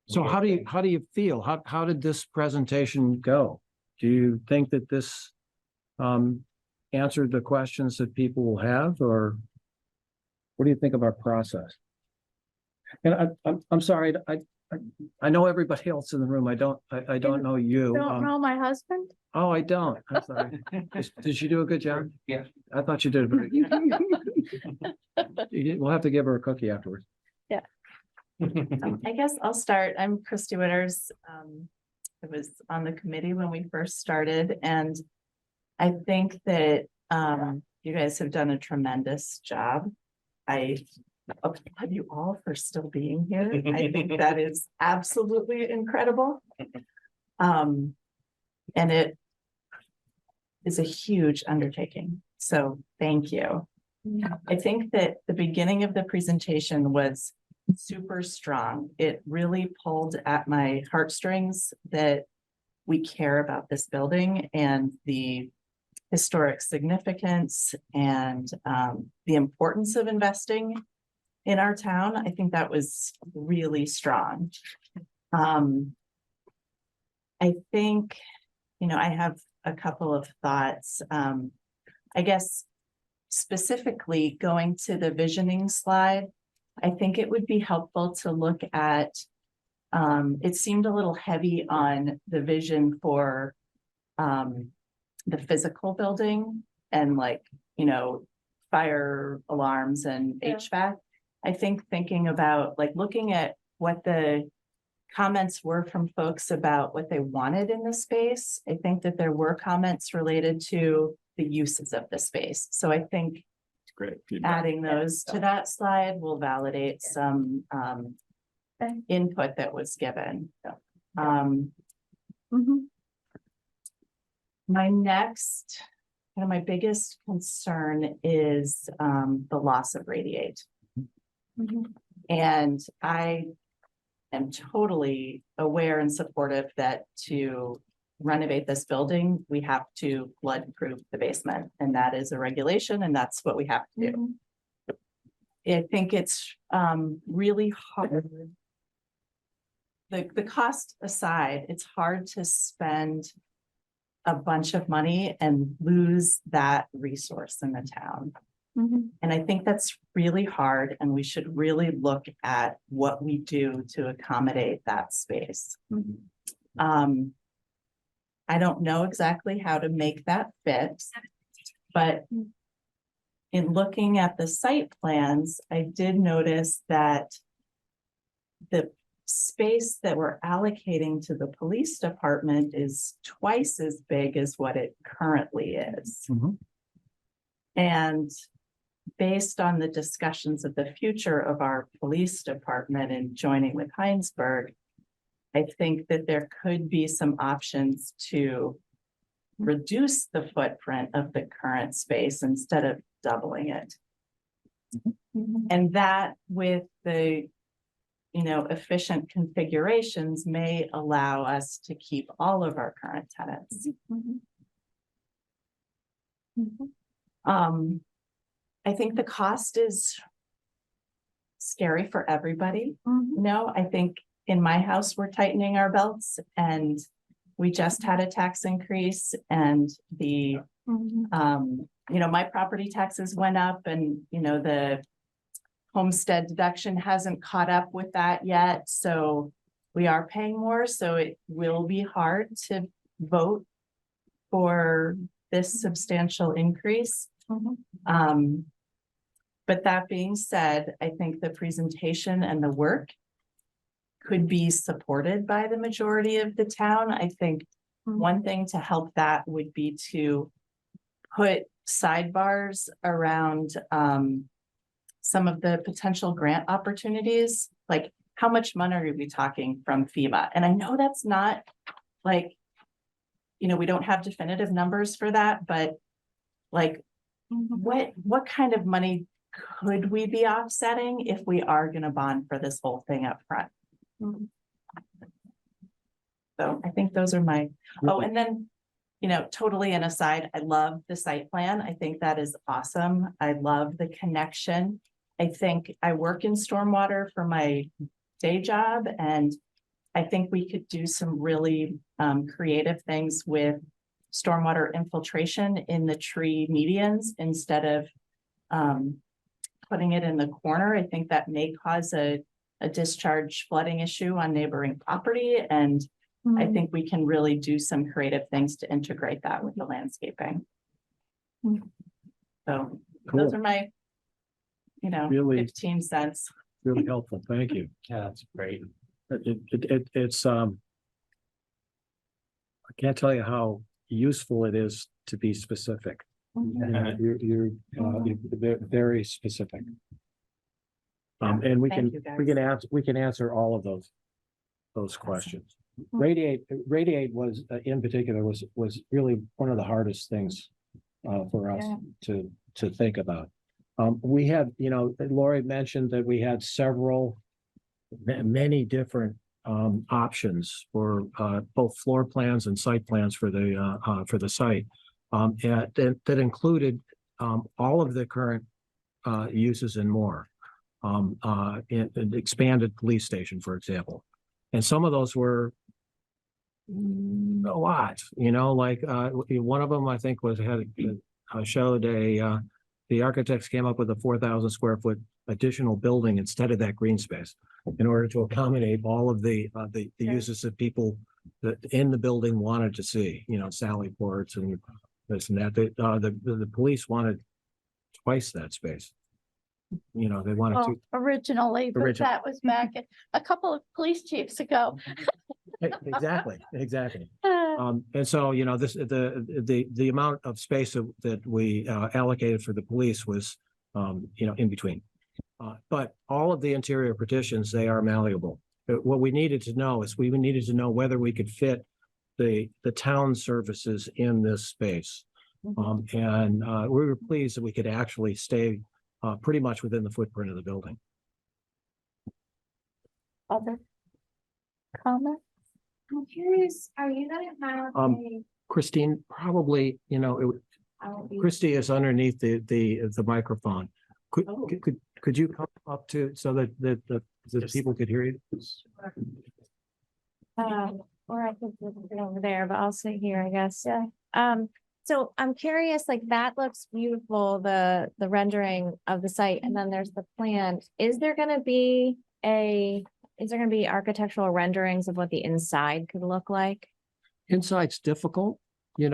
So how do you feel? How did this presentation go? Do you think that this answered the questions that people will have, or what do you think of our process? And I'm sorry, I know everybody else in the room. I don't know you. Don't know my husband? Oh, I don't. I'm sorry. Did she do a good job? Yeah. I thought you did a very good job. We'll have to give her a cookie afterwards. Yeah. I guess I'll start. I'm Christy Witters. I was on the committee when we first started, and I think that you guys have done a tremendous job. I applaud you all for still being here. I think that is absolutely incredible. And it is a huge undertaking. So thank you. I think that the beginning of the presentation was super strong. It really pulled at my heartstrings that we care about this building and the historic significance and the importance of investing in our town. I think that was really strong. I think, I have a couple of thoughts. I guess specifically going to the visioning slide, I think it would be helpful to look at, it seemed a little heavy on the vision for the physical building and fire alarms and Yeah. HVAC. I think thinking about looking at what the comments were from folks about what they wanted in the space. I think that there were comments related to the uses of the space. So I think Great feedback. adding those to that slide will validate some Okay. input that was given. Mhm. My next, my biggest concern is the loss of radiate. Mhm. And I am totally aware and supportive that to renovate this building, we have to flood-proof the basement, and that is a regulation, and that's what we have to do. I think it's really hard. The cost aside, it's hard to spend a bunch of money and lose that resource in the town. Mhm. And I think that's really hard, and we should really look at what we do to accommodate that space. Mhm. I don't know exactly how to make that fit, but in looking at the site plans, I did notice that the space that we're allocating to the police department is twice as big as what it currently is. Mhm. And based on the discussions of the future of our police department and joining with Heinsberg, I think that there could be some options to reduce the footprint of the current space instead of doubling it. Mhm. And that with the, efficient configurations may allow us to keep all of our current tenants. Mhm. Mhm. I think the cost is scary for everybody. Mhm. I think in my house, we're tightening our belts, and we just had a tax increase, and the, Mhm. my property taxes went up, and, the homestead deduction hasn't caught up with that yet. So we are paying more. So it will be hard to vote for this substantial increase. Mhm. But that being said, I think the presentation and the work could be supported by the majority of the town. I think one thing to help that would be to put sidebars around some of the potential grant opportunities, like how much money are we talking from FEMA? And I know that's not we don't have definitive numbers for that, but what kind of money could we be offsetting if we are going to bond for this whole thing up front? Mhm. So I think those are my, and then, totally an aside, I love the site plan. I think that is awesome. I love the connection. I think I work in stormwater for my day job, and I think we could do some really creative things with stormwater infiltration in the tree medians instead of putting it in the corner. I think that may cause a discharge flooding issue on neighboring property. And I think we can really do some creative things to integrate that with the landscaping. So those are my, Really- 15 cents. Really helpful. Thank you. Yeah, that's great. It's I can't tell you how useful it is to be specific. You're very specific. And we Thank can, you, we can answer all of those questions. Radiate was, in particular, was really one of the hardest things for us to think about. We had, Lori mentioned that we had many different options for both floor plans and site plans for the site. and that included all of the current uses and more. An expanded police station, for example. And some of those were a lot, like one of them I think showed the architects came up with a 4,000 square foot additional building instead of that green space in order to accommodate all of the uses that people that in the building wanted to see, sally ports and this and that. The police wanted twice that space. They wanted Well, to. originally, but Original. that was back a couple of police chiefs ago. Exactly. And so, the amount of space that we allocated for the police was, in between. But all of the interior partitions, they are malleable. What we needed to know is we needed to know whether we could fit the town services in this space. And we were pleased that we could actually stay pretty much within the footprint of the building. Other comment? I'm curious, are you gonna have Christine, probably, Christy is underneath the microphone. Could you come up to so that the people could hear you? or I could put it over there, but I'll sit here, I guess. So I'm curious, like that looks beautiful, the rendering of the site, and then there's the plan. Is there gonna be architectural renderings of what the inside could look like? Inside's difficult, Is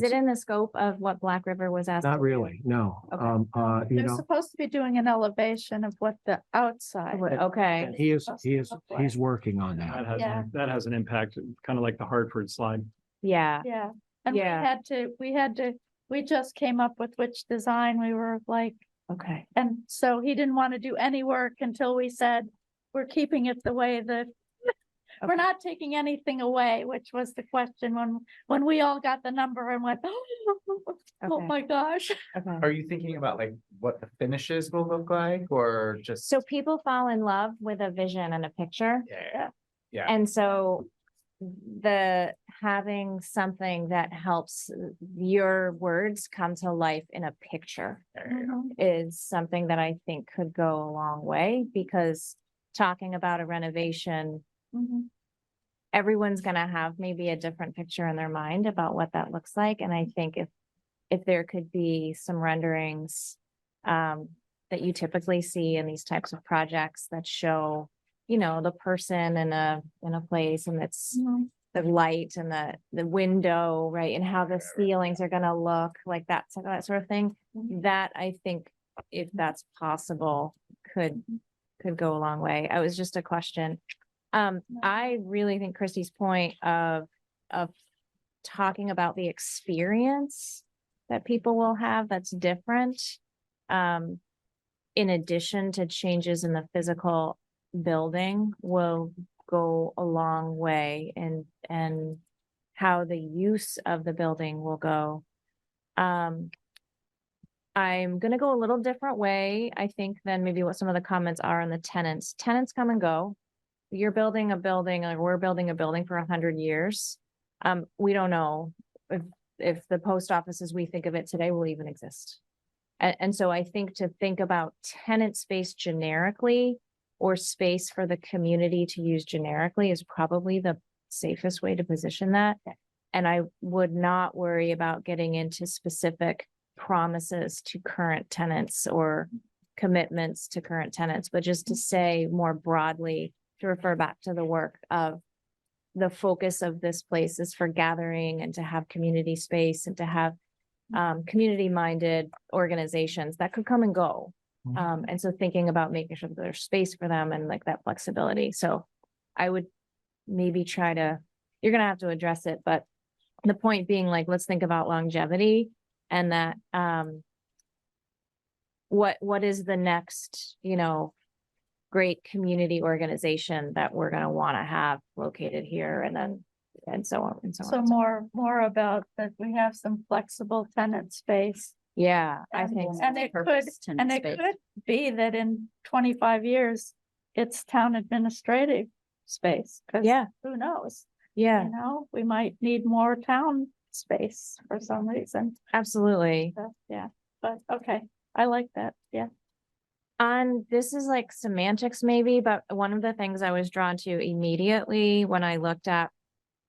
it in the scope of what Black River was asking? not really, no. Okay. They're supposed to be doing an elevation of what the outside. Okay, And he's working on that. Yeah. That has an impact, kind of like the Hartford slide. yeah, Yeah, and Yeah. we just came up with which design we were like, okay. and so he didn't want to do any work until we said, we're keeping it the way that. We're not taking anything away, which was the question when we all got the number and went, oh Okay. my gosh. Okay. Are you thinking about like what the finishes will look like or just? So people fall in love with a vision and a picture. Yeah. And so having something that helps your words come to life in a picture There you go. is something that I think could go a long way, because talking about a renovation, everyone's gonna have maybe a different picture in their mind about what that looks like. And I think if there could be some renderings that you typically see in these types of projects that show, the person in a place, and it's the light and the window, right? And how the ceilings are gonna look like that sort of thing. That I think, if that's possible, could go a long way. It was just a question. I really think Christy's point of talking about the experience that people will have that's different, in addition to changes in the physical building, will go a long way and how the use of the building will go. I'm gonna go a little different way, I think, than maybe what some of the comments are on the tenants. Tenants come and go. You're building a building, or we're building a building for 100 years. We don't know if the post office as we think of it today will even exist. And so I think to think about tenant space generically, or space for the community to use generically, is probably the safest way to position that. And I would not worry about getting into specific promises to current tenants or commitments to current tenants, but just to say more broadly, to refer back to the work of the focus of this place is for gathering and to have community space and to have community-minded organizations that could come and go. And so thinking about making sure that there's space for them and like that flexibility. So I would maybe you're gonna have to address it, but the point being, like, let's think about longevity and that what is the next, great community organization that we're gonna want to have located here, and so on and so on. So more about that we have some flexible tenant space. Yeah, I think. And it could be that in 25 years, it's town administrative space. 'Cause Yeah. who knows? Yeah, You know, we might need more town space for some reason. absolutely. Yeah, but okay, I like that. Yeah. This is like semantics maybe, but one of the things I was drawn to immediately when I looked at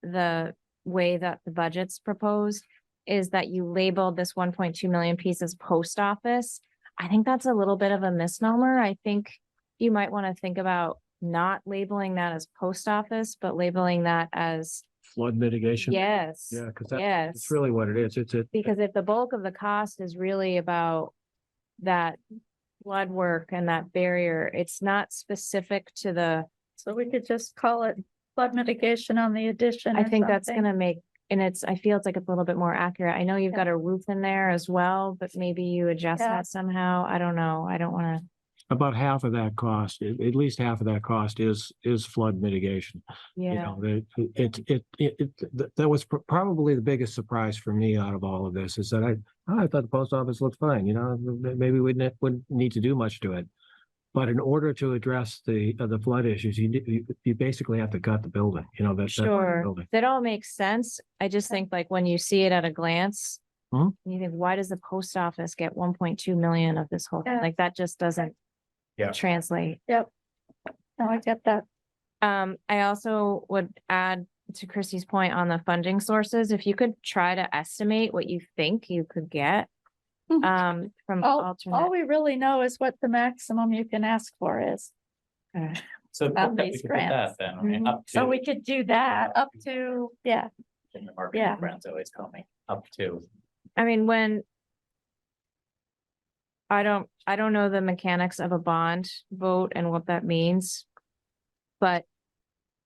the way that the budget's proposed is that you labeled this 1.2 million piece as post office. I think that's a little bit of a misnomer. I think you might want to think about not labeling that as post office, but labeling that as, Flood mitigation. yes. Yeah, because that's Yes, really what it is. It's a, because if the bulk of the cost is really about that flood work and that barrier, it's not specific to the, So we could just call it flood mitigation on the addition. I or think that's something. gonna make, and I feel it's like it's a little bit more accurate. I know you've Yeah. got a roof in there as well, but maybe you adjust Yeah. that somehow. I don't know. I don't wanna, about half of that cost, at least half of that cost is flood mitigation. You yeah, know, that was probably the biggest surprise for me out of all of this is that I thought the post office looked fine, you know, maybe we wouldn't need to do much to it. But in order to address the flood issues, you basically have to gut the building, you know, that's the sure. building. That all makes sense. I just think like when you see it at a glance, Mhm. you think, why does the post office get 1.2 million of this whole thing? Yeah. Like that just doesn't Yeah. translate. No, I get that. I also would add to Christie's point on the funding sources, if you could try to estimate what you think you could get. From All alternate. we really know is what the maximum you can ask for is. So On we these could put that grants. then, right? Mhm. Up to. So we could do that up to, yeah, In the marketing yeah. friends always call me, up to. I mean, I don't know the mechanics of a bond vote and what that means. But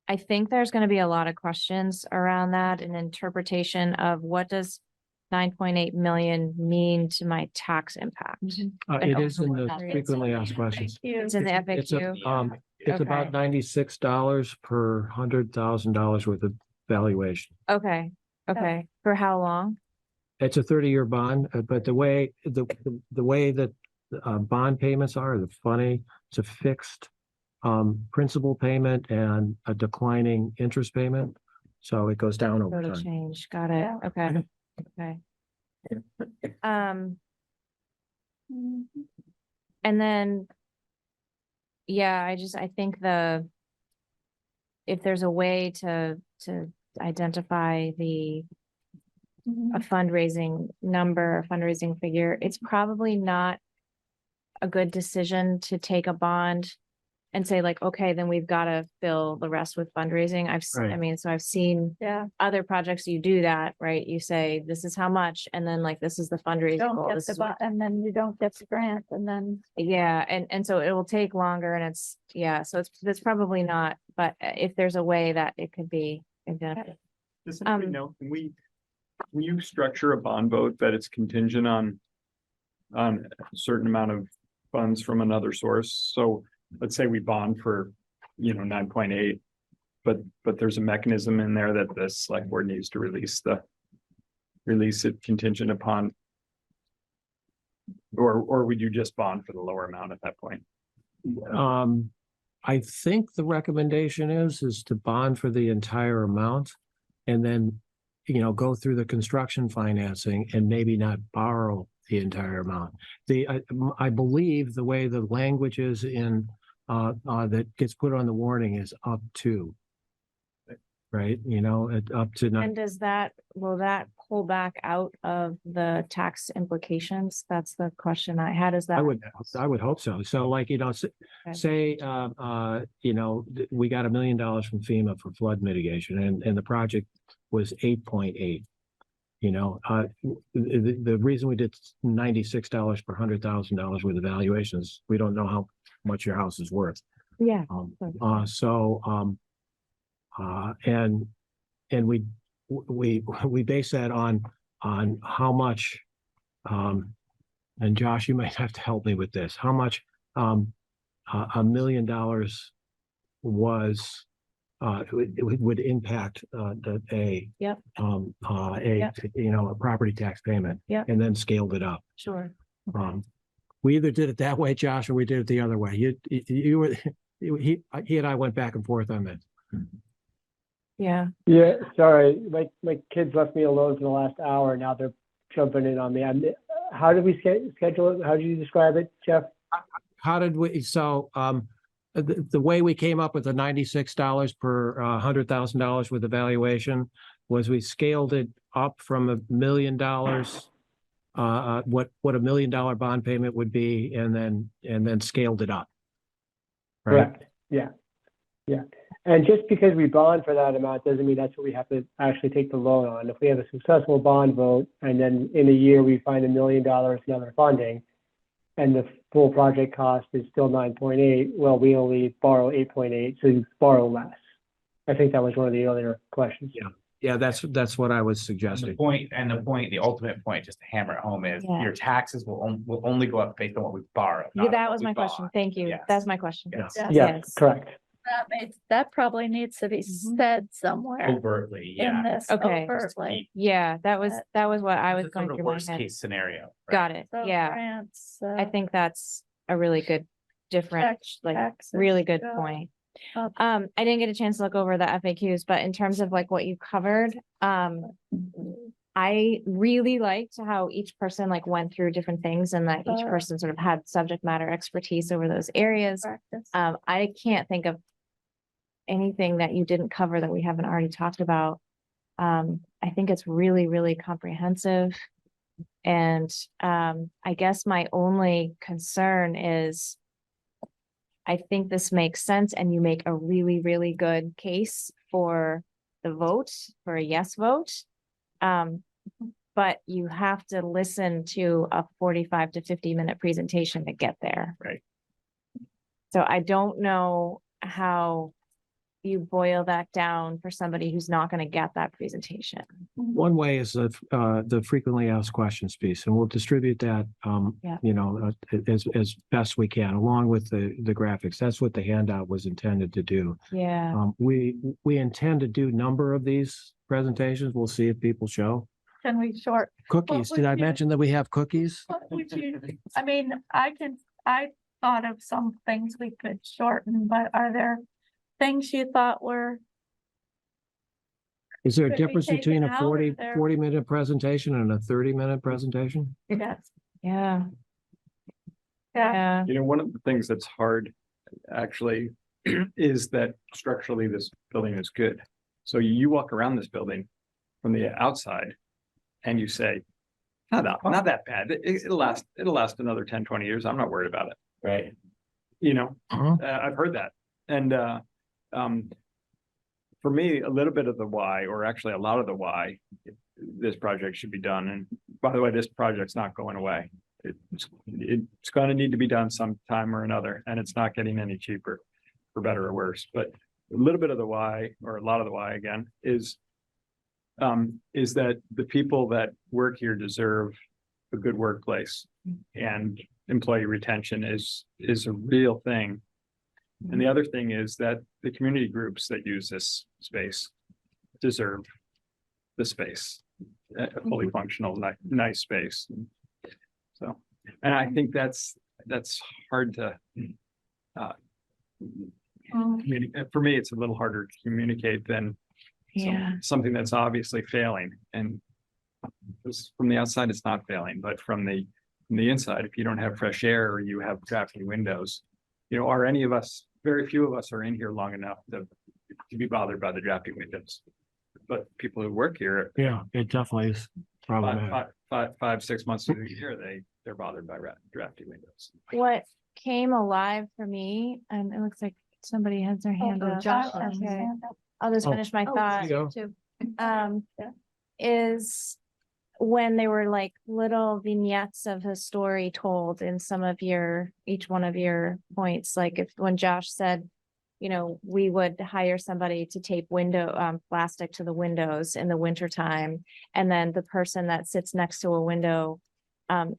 I think there's gonna be a lot of questions around that and interpretation of what does 9.8 million mean to my tax impact? It is in the It's- frequently asked questions. Thank you. It's in the It's a, FAQ. it's about Okay. $96 per $100,000 worth of valuation. Okay, okay. For how long? It's a 30-year bond, but the way that bond payments are, the funny, it's a fixed principal payment and a declining interest payment. So it goes down over Go to time. change. Got it. Yeah. Okay, okay. And then, yeah, I think if there's a way to identify a fundraising number, a fundraising figure, it's probably not a good decision to take a bond and say like, okay, then we've got to fill the rest with fundraising. I Right. mean, so I've seen Yeah, other projects, you do that, right? You say, this is how much, and then like, this is the fundraising don't goal. get This the, is what- and then you don't get the grant and then, Yeah, and so it will take longer and so it's probably not, but if there's a way that it could be identified. Does anybody know, can you structure a bond vote that it's contingent on a certain amount of funds from another source? So let's say we bond for, 9.8, but there's a mechanism in there that the select board needs to release it contingent upon, or would you just bond for the lower amount at that point? I think the recommendation is to bond for the entire amount and then, go through the construction financing and maybe not borrow the entire amount. I believe the way the language is in, that gets put on the warning is up to. Right, up to And will that pull back out of the tax implications? That's the question I had, is that? I would hope so. So like, say, we got $1 million from FEMA for flood mitigation and the project was 8.8. The reason we did $96 per $100,000 worth of valuations, we don't know how much your house is worth. Yeah. And we base that on how much, and Josh, you might have to help me with this, how much $1 million was it would impact a Yep. a property tax payment. Yep. And then scaled it up. Sure. We either did it that way, Josh, or we did it the other way. He and I went back and forth on this. Yeah. Yeah, sorry, my kids left me alone for the last hour. Now they're jumping in on me. How did we schedule it? How did you describe it, Jeff? How did we, the way we came up with the $96 per $100,000 with evaluation was we scaled it up from $1 million, what $1 million bond payment would be, and then scaled it up. Right? Correct. Yeah. Yeah. And just because we bond for that amount doesn't mean that's what we have to actually take the loan on. If we have a successful bond vote and then in a year we find $1 million in other funding and the full project cost is still 9.8, well, we only borrow 8.8, so you borrow less. I think that was one of the earlier questions. Yeah, that's what I was The suggesting. the ultimate point, just to hammer it home is Yeah. your taxes will only go up based on what we borrow. Yeah, not that what was we my bought. question. Thank you. Yes. That's my question. Yes. Yeah. Yeah, Yes. correct. That probably needs to be Mhm. said somewhere Overtly, in yeah. this Okay. overtly. Yeah, that was what I was It's going sort of through my worst head. case scenario. right? Got it. So Yeah, grants, I think that's a really good, different, like, taxes really good go point. up. I didn't get a chance to look over the FAQs, but in terms of like what you covered, I really liked how each person like went through different things and that each person sort of had subject matter expertise over those areas. Practice. I can't think of anything that you didn't cover that we haven't already talked about. I think it's really, really comprehensive. And I guess my only concern is I think this makes sense and you make a really, really good case for the vote, for a yes vote. But you have to listen to a 45 to 50-minute presentation to get there. Right. So I don't know how you boil that down for somebody who's not going to get that presentation. One way is the frequently asked questions piece, and we'll distribute that, Yeah. as best we can, along with the graphics. That's what the handout was intended to do. Yeah. We intend to do a number of these presentations. We'll see if people show. Can we short? Cookies, would did I you- mention that we have cookies? What would you, I mean, I thought of some things we could shorten, but are there things you thought were, Is there a Could be difference taken between a out, or there- 40-minute presentation and a 30-minute presentation? yes, Yeah. yeah, Yeah. One of the things that's hard actually is that structurally this building is good. So you walk around this building from the outside and you say, not that bad. It'll last another 10, 20 years. I'm not worried about it. Right. I've heard that. And for me, a little bit of the why, or actually a lot of the why this project should be done. And by the way, this project's not going away. It's going to need to be done sometime or another, and it's not getting any cheaper, for better or worse. But a little bit of the why, or a lot of the why again, is that the people that work here deserve a good workplace, and employee retention is a real thing. And the other thing is that the community groups that use this space deserve the space, a fully functional, nice space. So, and I think that's hard to communicate. For me, it's a little harder to communicate than Yeah. something that's obviously failing. And from the outside, it's not failing, but from the inside, if you don't have fresh air or you have drafty windows, are any of us, very few of us are in here long enough to be bothered by the drafty windows. But people who work here, Yeah, it definitely is problematic. 5, 6 months of the year, they're bothered by drafty windows. What came alive for me, and it looks like somebody has their hand up. Josh Okay. has his hand up. I'll just Oh. finish my Oh, thought. There you go. too. Is when they were like little vignettes of a story told in each one of your points, like when Josh said, we would hire somebody to tape plastic to the windows in the winter time. And then the person that sits next to a window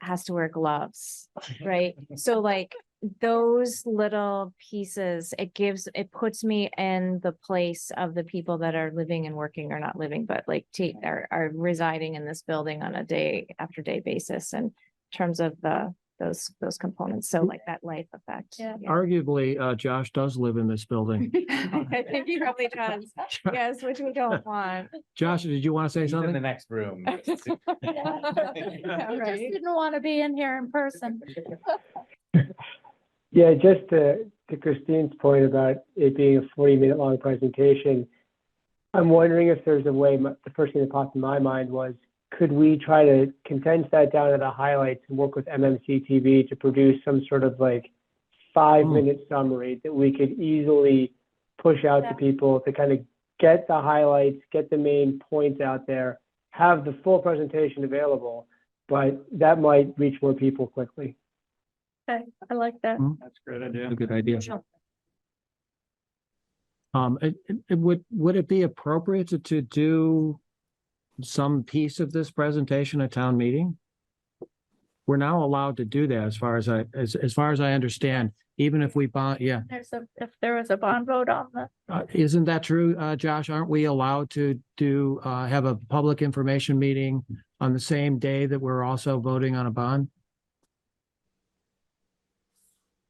has to wear gloves, right? So like those little pieces, it puts me in the place of the people that are living and working, or not living, but like are residing in this building on a day after day basis. And in terms of the those components. So like that life effect. Yeah. Arguably, Josh does live in this building. I think he probably does. Yes, which we don't want. Josh, did you want to say He's in the something? next room. Yeah, Just right. didn't want to be in here in person. Yeah, just to Christine's point about it being a 40-minute long presentation, I'm wondering if there's a way, the first thing that popped in my mind was, could we try to condense that down to the highlights and work with MMC TV to produce some sort of like 5-minute summary that we could easily push out to people to kind of get the highlights, get the main points out there, have the full presentation available, but that might reach more people quickly. Okay, I like that. That's a great idea. A good idea. Would it be appropriate to do some piece of this presentation at town meeting? We're now allowed to do that as far as I understand, even if we bond, yeah. If there was a bond vote on the, Isn't that true, Josh? Aren't we allowed to have a public information meeting on the same day that we're also voting on a bond?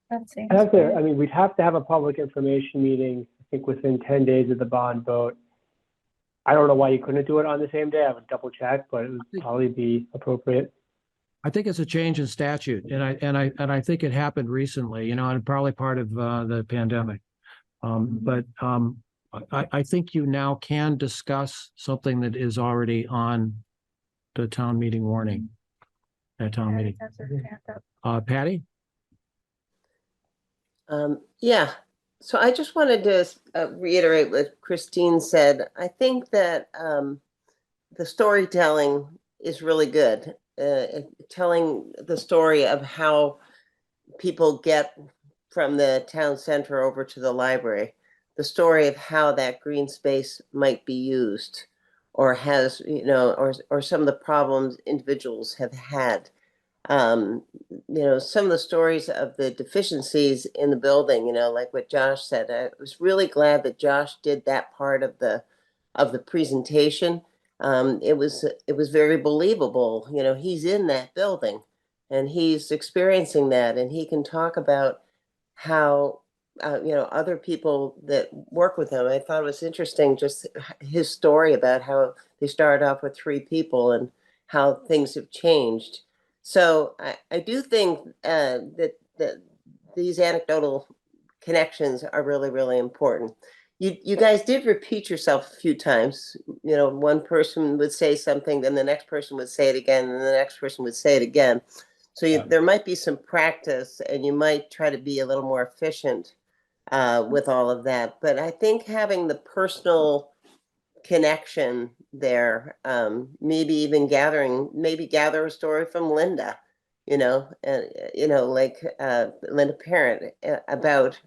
that seems I fair. mean, we'd have to have a public information meeting, I think within 10 days of the bond vote. I don't know why you couldn't do it on the same day. I would double check, but it would probably be appropriate. I think it's a change in statute, and I think it happened recently, and probably part of the pandemic. But I think you now can discuss something that is already on the town meeting warning. At town meeting. That's her hand up. Patty? Yeah, so I just wanted to reiterate what Christine said. I think that the storytelling is really good. Telling the story of how people get from the town center over to the library, the story of how that green space might be used or has, or some of the problems individuals have had. Some of the stories of the deficiencies in the building, like what Josh said. I was really glad that Josh did that part of the presentation. It was very believable. He's in that building and he's experiencing that, and he can talk about how other people that work with him. I thought it was interesting, just his story about how they started off with 3 people and how things have changed. So I do think that these anecdotal connections are really, really important. You guys did repeat yourself a few times. One person would say something, then the next person would say it again, and the next person would say it again. So there might be some practice, and you might try to be a little more efficient with all of that. But I think having the personal connection there, maybe even gather a story from Linda, like Linda Parent about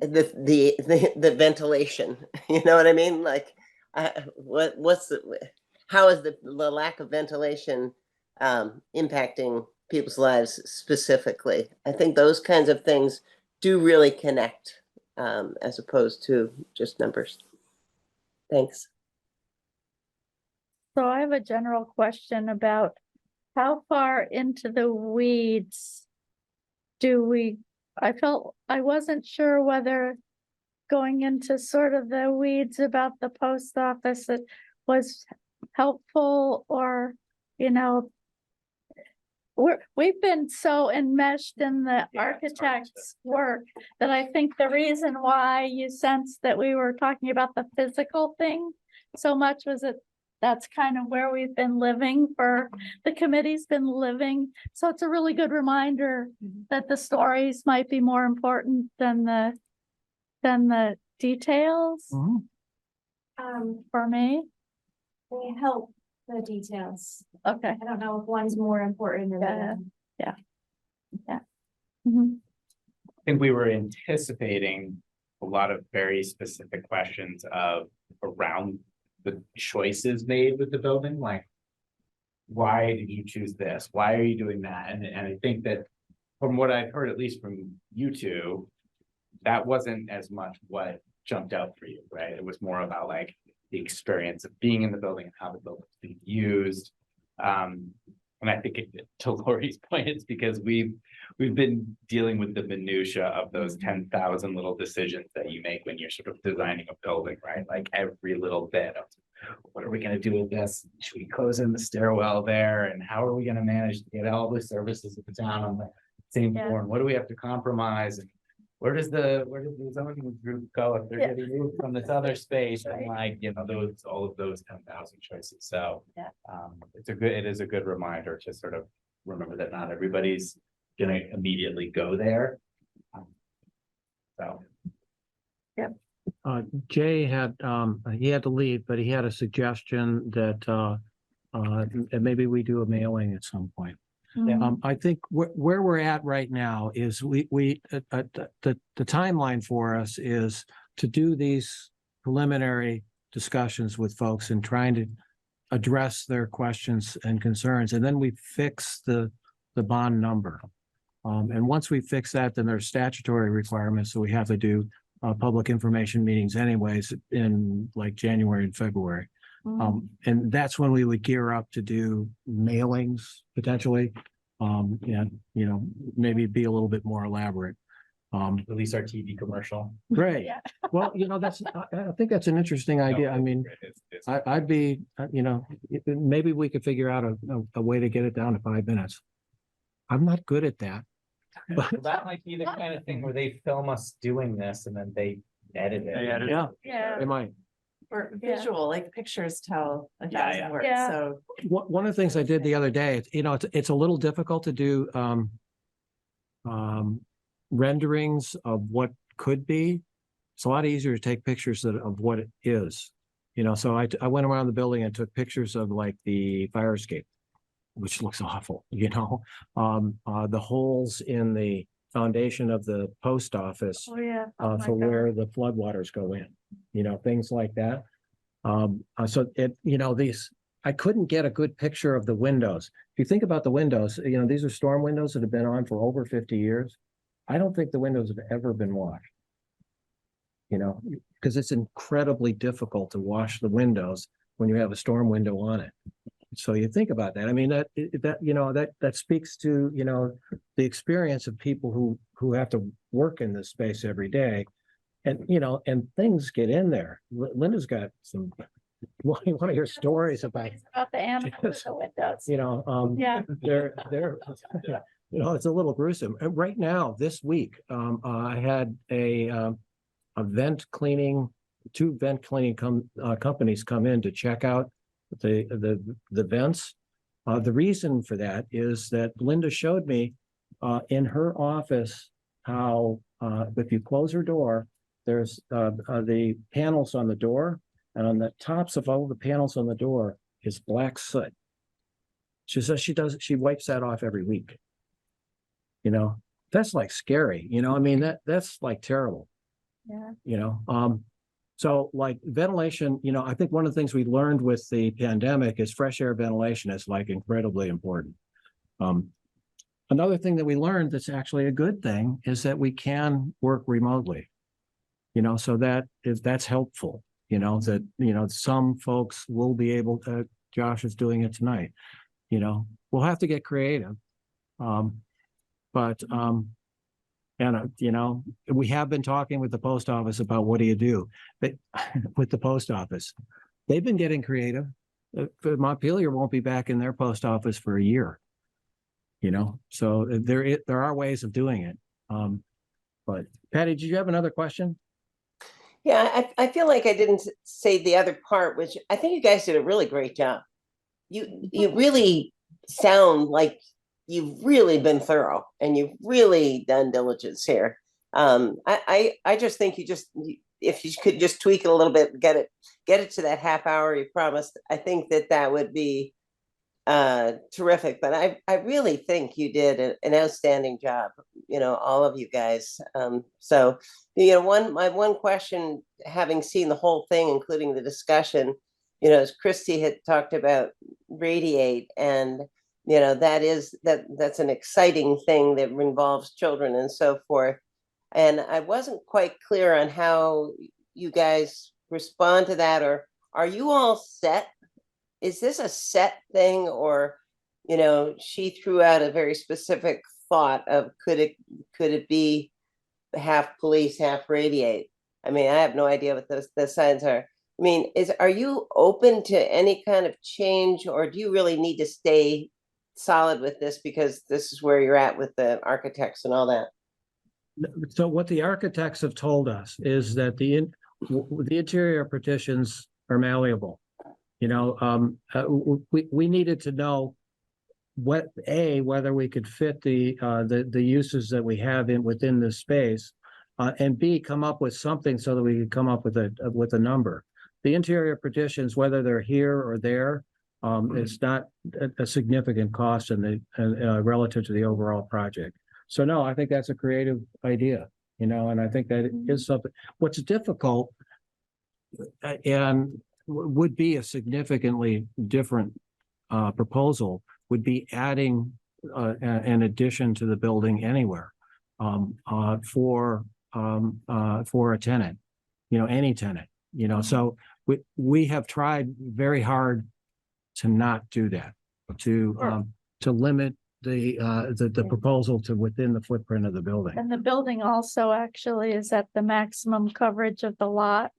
the ventilation. You know what I mean? Like, how is the lack of ventilation impacting people's lives specifically? I think those kinds of things do really connect, as opposed to just numbers. Thanks. So I have a general question about how far into the weeds I wasn't sure whether going into sort of the weeds about the post office it was helpful, or, we've been so enmeshed in the architect's work that I think the reason why you sensed that we were talking about the physical thing so much was that that's kind of where we've been living, the committee's been living. So it's a really good reminder that the stories might be more important than the details for me. They help the details. Okay. I don't know if one's more important than the other. Yeah. Mhm. I think we were anticipating a lot of very specific questions around the choices made with the building, like, why did you choose this? Why are you doing that? And I think that from what I've heard, at least from you two, that wasn't as much what jumped out for you, right? It was more about like the experience of being in the building and how the building's being used. And I think to Lori's point, it's because we've been dealing with the minutia of those 10,000 little decisions that you make when you're sort of designing a building, right? Like every little bit of what are we gonna do with this? Should we close in the stairwell there? And how are we gonna manage to get all the services of the town on the same floor? And what do we have to compromise? And where does the zoning group go if they're Yeah. getting moved from this other space? And like, all of those 10,000 choices. So Yeah. it is a good reminder to sort of remember that not everybody's gonna immediately go there. So. Jay had, he had to leave, but he had a suggestion that, and maybe we do a mailing at some point. Mm-hmm. I think where we're at right now is the timeline for us is to do these preliminary discussions with folks and trying to address their questions and concerns, and then we fix the bond number. And once we fix that, then there's statutory requirements, so we have to do public information meetings anyways in like January and February. And that's when we would gear up to do mailings potentially. And, maybe be a little bit more elaborate. Release our TV commercial. Great. Yeah. Well, I think that's an interesting idea. I mean, I'd be, maybe we could figure out a way to get it down to 5 minutes. I'm not good at that. But That might be the kind of thing where they film us doing this and then they edit it. They edit it. yeah, Yeah. they might. Or Yeah. visual, like pictures tell a Yeah, thousand yeah. words, Yeah. so. One of the things I did the other day, it's a little difficult to do renderings of what could be. It's a lot easier to take pictures of what it is. So I went around the building and took pictures of like the fire escape, which looks awful, the holes in the foundation of the post office Oh, yeah. Oh, my for God. where the floodwaters go in, things like that. So I couldn't get a good picture of the windows. If you think about the windows, these are storm windows that have been on for over 50 years. I don't think the windows have ever been washed. Because it's incredibly difficult to wash the windows when you have a storm window on it. So you think about that. I mean, that speaks to, the experience of people who have to work in this space every day. And, and things get in there. Linda's got one of your stories about, About the animals in the windows. Yeah. they're, it's a little gruesome. And right now, this week, I had a vent cleaning, 2 vent cleaning companies come in to check out the vents. The reason for that is that Linda showed me in her office how if you close her door, there's the panels on the door, and on the tops of all the panels on the door is black soot. She says she wipes that off every week. That's like scary. I mean, that's like terrible. Yeah. So like ventilation, I think one of the things we learned with the pandemic is fresh air ventilation is like incredibly important. Another thing that we learned that's actually a good thing is that we can work remotely. So that's helpful, that, some folks will be able to, Josh is doing it tonight, we'll have to get creative. But we have been talking with the post office about what do you do with the post office. They've been getting creative. Montpelier won't be back in their post office for a year. So there are ways of doing it. But Patty, did you have another question? Yeah, I feel like I didn't say the other part, which I think you guys did a really great job. You really sound like you've really been thorough and you've really done diligence here. I just think if you could just tweak it a little bit, get it to that half hour you promised, I think that would be terrific. But I really think you did an outstanding job, all of you guys. So my one question, having seen the whole thing, including the discussion, as Christy had talked about radiate, and that's an exciting thing that involves children and so forth. And I wasn't quite clear on how you guys respond to that, or are you all set? Is this a set thing, or she threw out a very specific thought of could it be half police, half radiate? I mean, I have no idea what the signs are. I mean, are you open to any kind of change, or do you really need to stay solid with this because this is where you're at with the architects and all that? So what the architects have told us is that the interior partitions are malleable. We needed to know whether we could fit the uses that we have within this space, and B, come up with something so that we could come up with a number. The interior partitions, whether they're here or there, it's not a significant cost relative to the overall project. So no, I think that's a creative idea, and I think that it is something. What's difficult and would be a significantly different proposal would be adding an addition to the building anywhere for a tenant, any tenant, so we have tried very hard to not do that, to limit the proposal to within the footprint of the building. And the building also actually is at the maximum coverage of the lot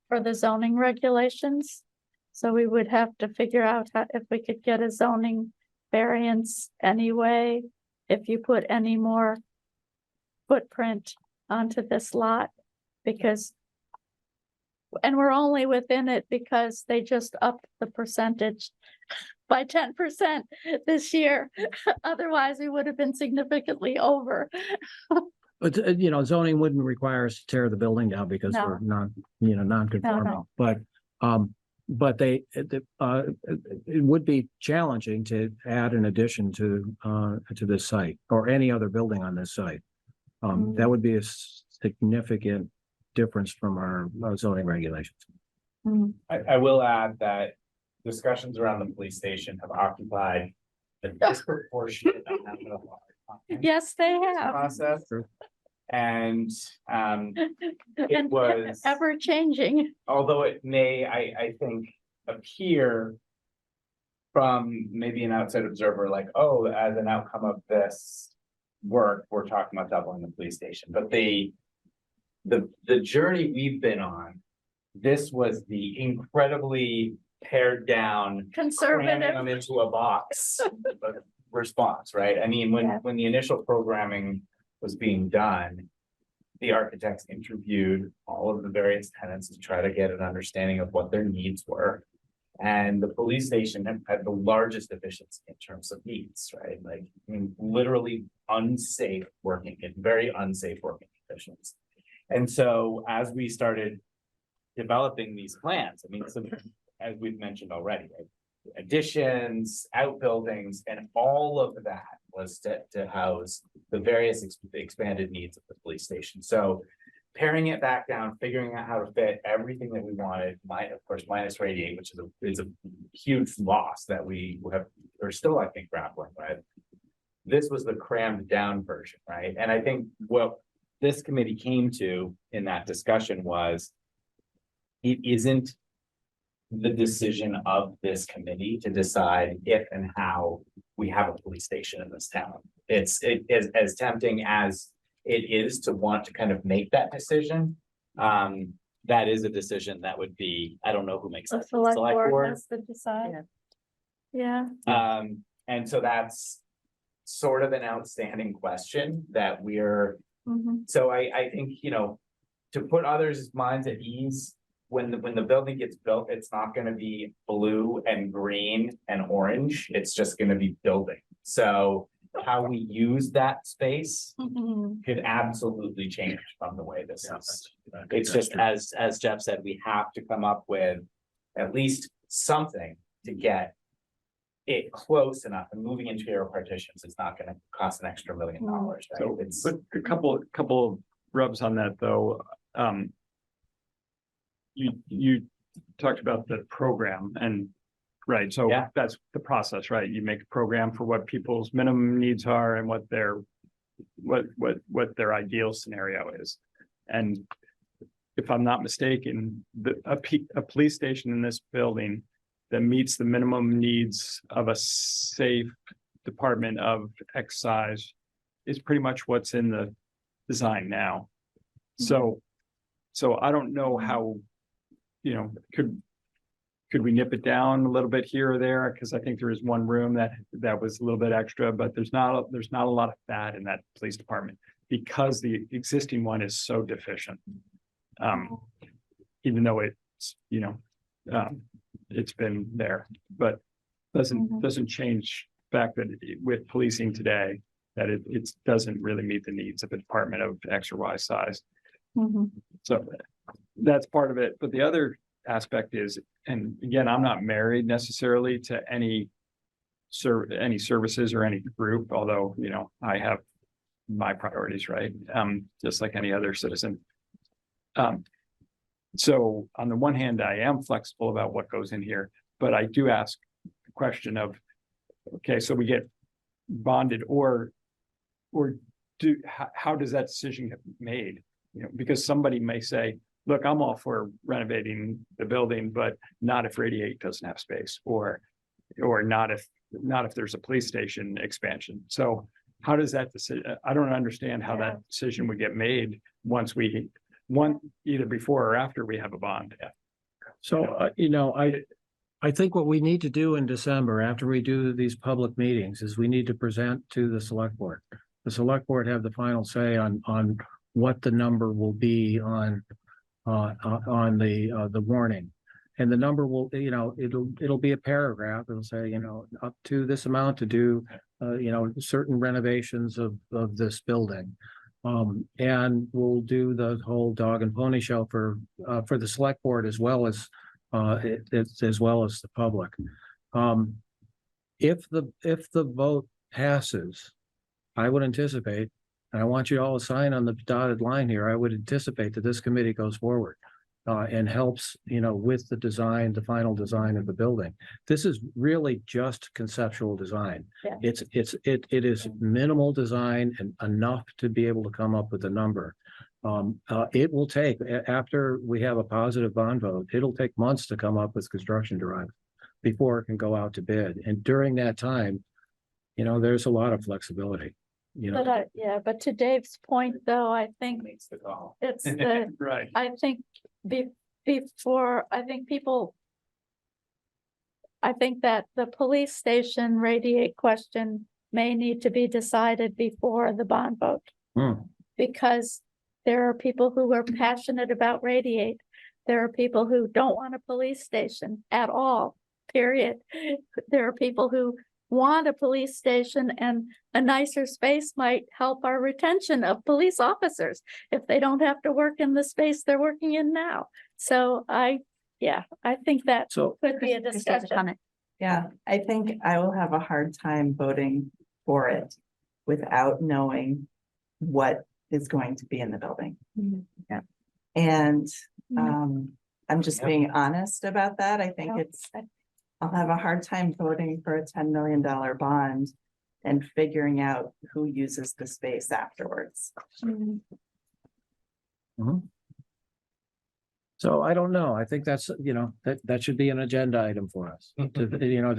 for the zoning regulations. So we would have to figure out if we could get a zoning variance anyway, if you put any more footprint onto this lot, and we're only within it because they just upped the percentage by 10% this year. Otherwise, we would have been significantly over. But zoning wouldn't require us to tear the building down because No. we're non-conforming. No. But it would be challenging to add an addition to this site or any other building on this site. That would be a significant difference from our zoning regulations. I will add that discussions around the police station have occupied a disproportionate amount of our time. Yes, they have. Process. And it And was ever changing. although it may, I think, appear from maybe an outside observer, like, oh, as an outcome of this work, we're talking about doubling the police station. But the journey we've been on, this was the incredibly pared down, cramming Conservative. them into a box response, right? I mean, Yeah. when the initial programming was being done, the architects interviewed all of the various tenants to try to get an understanding of what their needs were. And the police station had the largest deficiency in terms of needs, right? Like, I mean, literally unsafe working, very unsafe working conditions. And so as we started developing these plans, I mean, as we've mentioned already, right? Additions, outbuildings, and all of that was to house the various expanded needs of the police station. So paring it back down, figuring out how to fit everything that we wanted, of course, minus radiate, which is a huge loss that we are still, I think, grappling with. This was the crammed down version, right? And I think what this committee came to in that discussion was it isn't the decision of this committee to decide if and how we have a police station in this town. It is as tempting as it is to want to kind of make that decision. That is a decision that would be, I don't know who makes The that. select board has to decide. Yeah. And so that's sort of an outstanding question that we're, so I think, to put others' minds at ease, when the building gets built, it's not gonna be blue and green and orange, it's just gonna be building. So how we use that space could absolutely change from the way this is. It's just, as Jeff said, we have to come up with at least something to get it close enough, and moving interior partitions is not gonna cost an extra $1 million, right? So, It's, but a couple of rubs on that, though. You talked about the program, and right, so Yeah. that's the process, right? You make a program for what people's minimum needs are and what their ideal scenario is. And if I'm not mistaken, a police station in this building that meets the minimum needs of a safe department of X size is pretty much what's in the design now. So I don't know how, you know, could we nip it down a little bit here or there? Because I think there is one room that was a little bit extra, but there's not a lot of fat in that police department because the existing one is so deficient. Even though it's, you know, it's been there, but doesn't change the fact that with policing today, that it doesn't really meet the needs of a department of X or Y size. So that's part of it. But the other aspect is, and again, I'm not married necessarily to any services or any group, although, you know, I have my priorities, right? Just like any other citizen. So on the one hand, I am flexible about what goes in here, but I do ask the question of, okay, so we get bonded or how does that decision get made? You know, because somebody may say, look, I'm all for renovating the building, but not if Radiate doesn't have space, or not if there's a police station expansion. So how does that decision, I don't understand how that decision would get made once either before or after we have a bond. So, you know, I think what we need to do in December, after we do these public meetings, is we need to present to the select board. The select board have the final say on what the number will be on the warning. And the number will, you know, it'll be a paragraph. It'll say, you know, up to this amount to do, you know, certain renovations of this building. And we'll do the whole dog and pony show for the select board as well as as well as the public. If the vote passes, I would anticipate, and I want you all to sign on the dotted line here, I would anticipate that this committee goes forward and helps, you know, with the design, the final design of the building. This is really just conceptual design. Yeah. It is minimal design and enough to be able to come up with a number. It will take, after we have a positive bond vote, it'll take months to come up with construction drawings before it can go out to bid. And during that time, you know, there's a lot of flexibility. You know, But to Dave's point, though, I think Makes the call. it's the, Right. I think before, I think that the police station Radiate question may need to be decided before the bond vote. Because there are people who are passionate about Radiate. There are people who don't want a police station at all, period. There are people who want a police station, and a nicer space might help our retention of police officers if they don't have to work in the space they're working in now. So I think that could be a discussion. Yeah, I think I will have a hard time voting for it without knowing what is going to be in the building. Yeah. And I'm just being honest about that. I think I'll have a hard time voting for a $10 million bond and figuring out who uses the space afterwards. So I don't know. I think that's, you know, that should be an agenda item for us to, you know,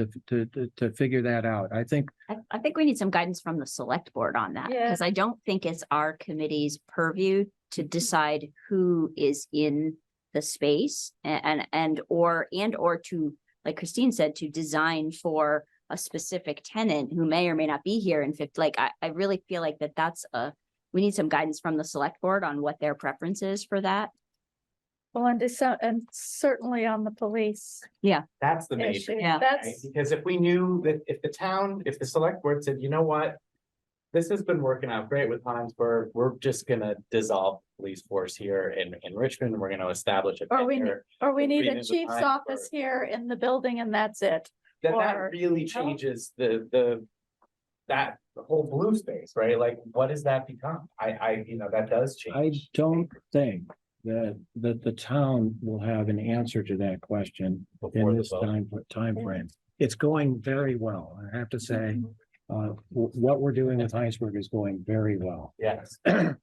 to figure that out. I think I think we need some guidance from the select board on that, Yeah. because I don't think it's our committee's purview to decide who is in the space and or to, like Christine said, to design for a specific tenant who may or may not be here in 50. Like, I really feel like we need some guidance from the select board on what their preference is for that. Well, and certainly on the police That's the major. issue. Yeah. Right? That's, Because if we knew that if the select board said, you know what? This has been working out great with Heinsberg, we're just gonna dissolve the police force here in Richmond, and we're gonna establish it. or we need a Agreement with chief's Heinsberg. office here in the building and that's it. That or- really changes the whole blue space, right? Like, what does that become? You know, that does change. I don't think that the town will have an answer to that question Before in the this vote. time frame. It's going very well. I have to say, what we're doing with Heinsberg is going very well. Yes. But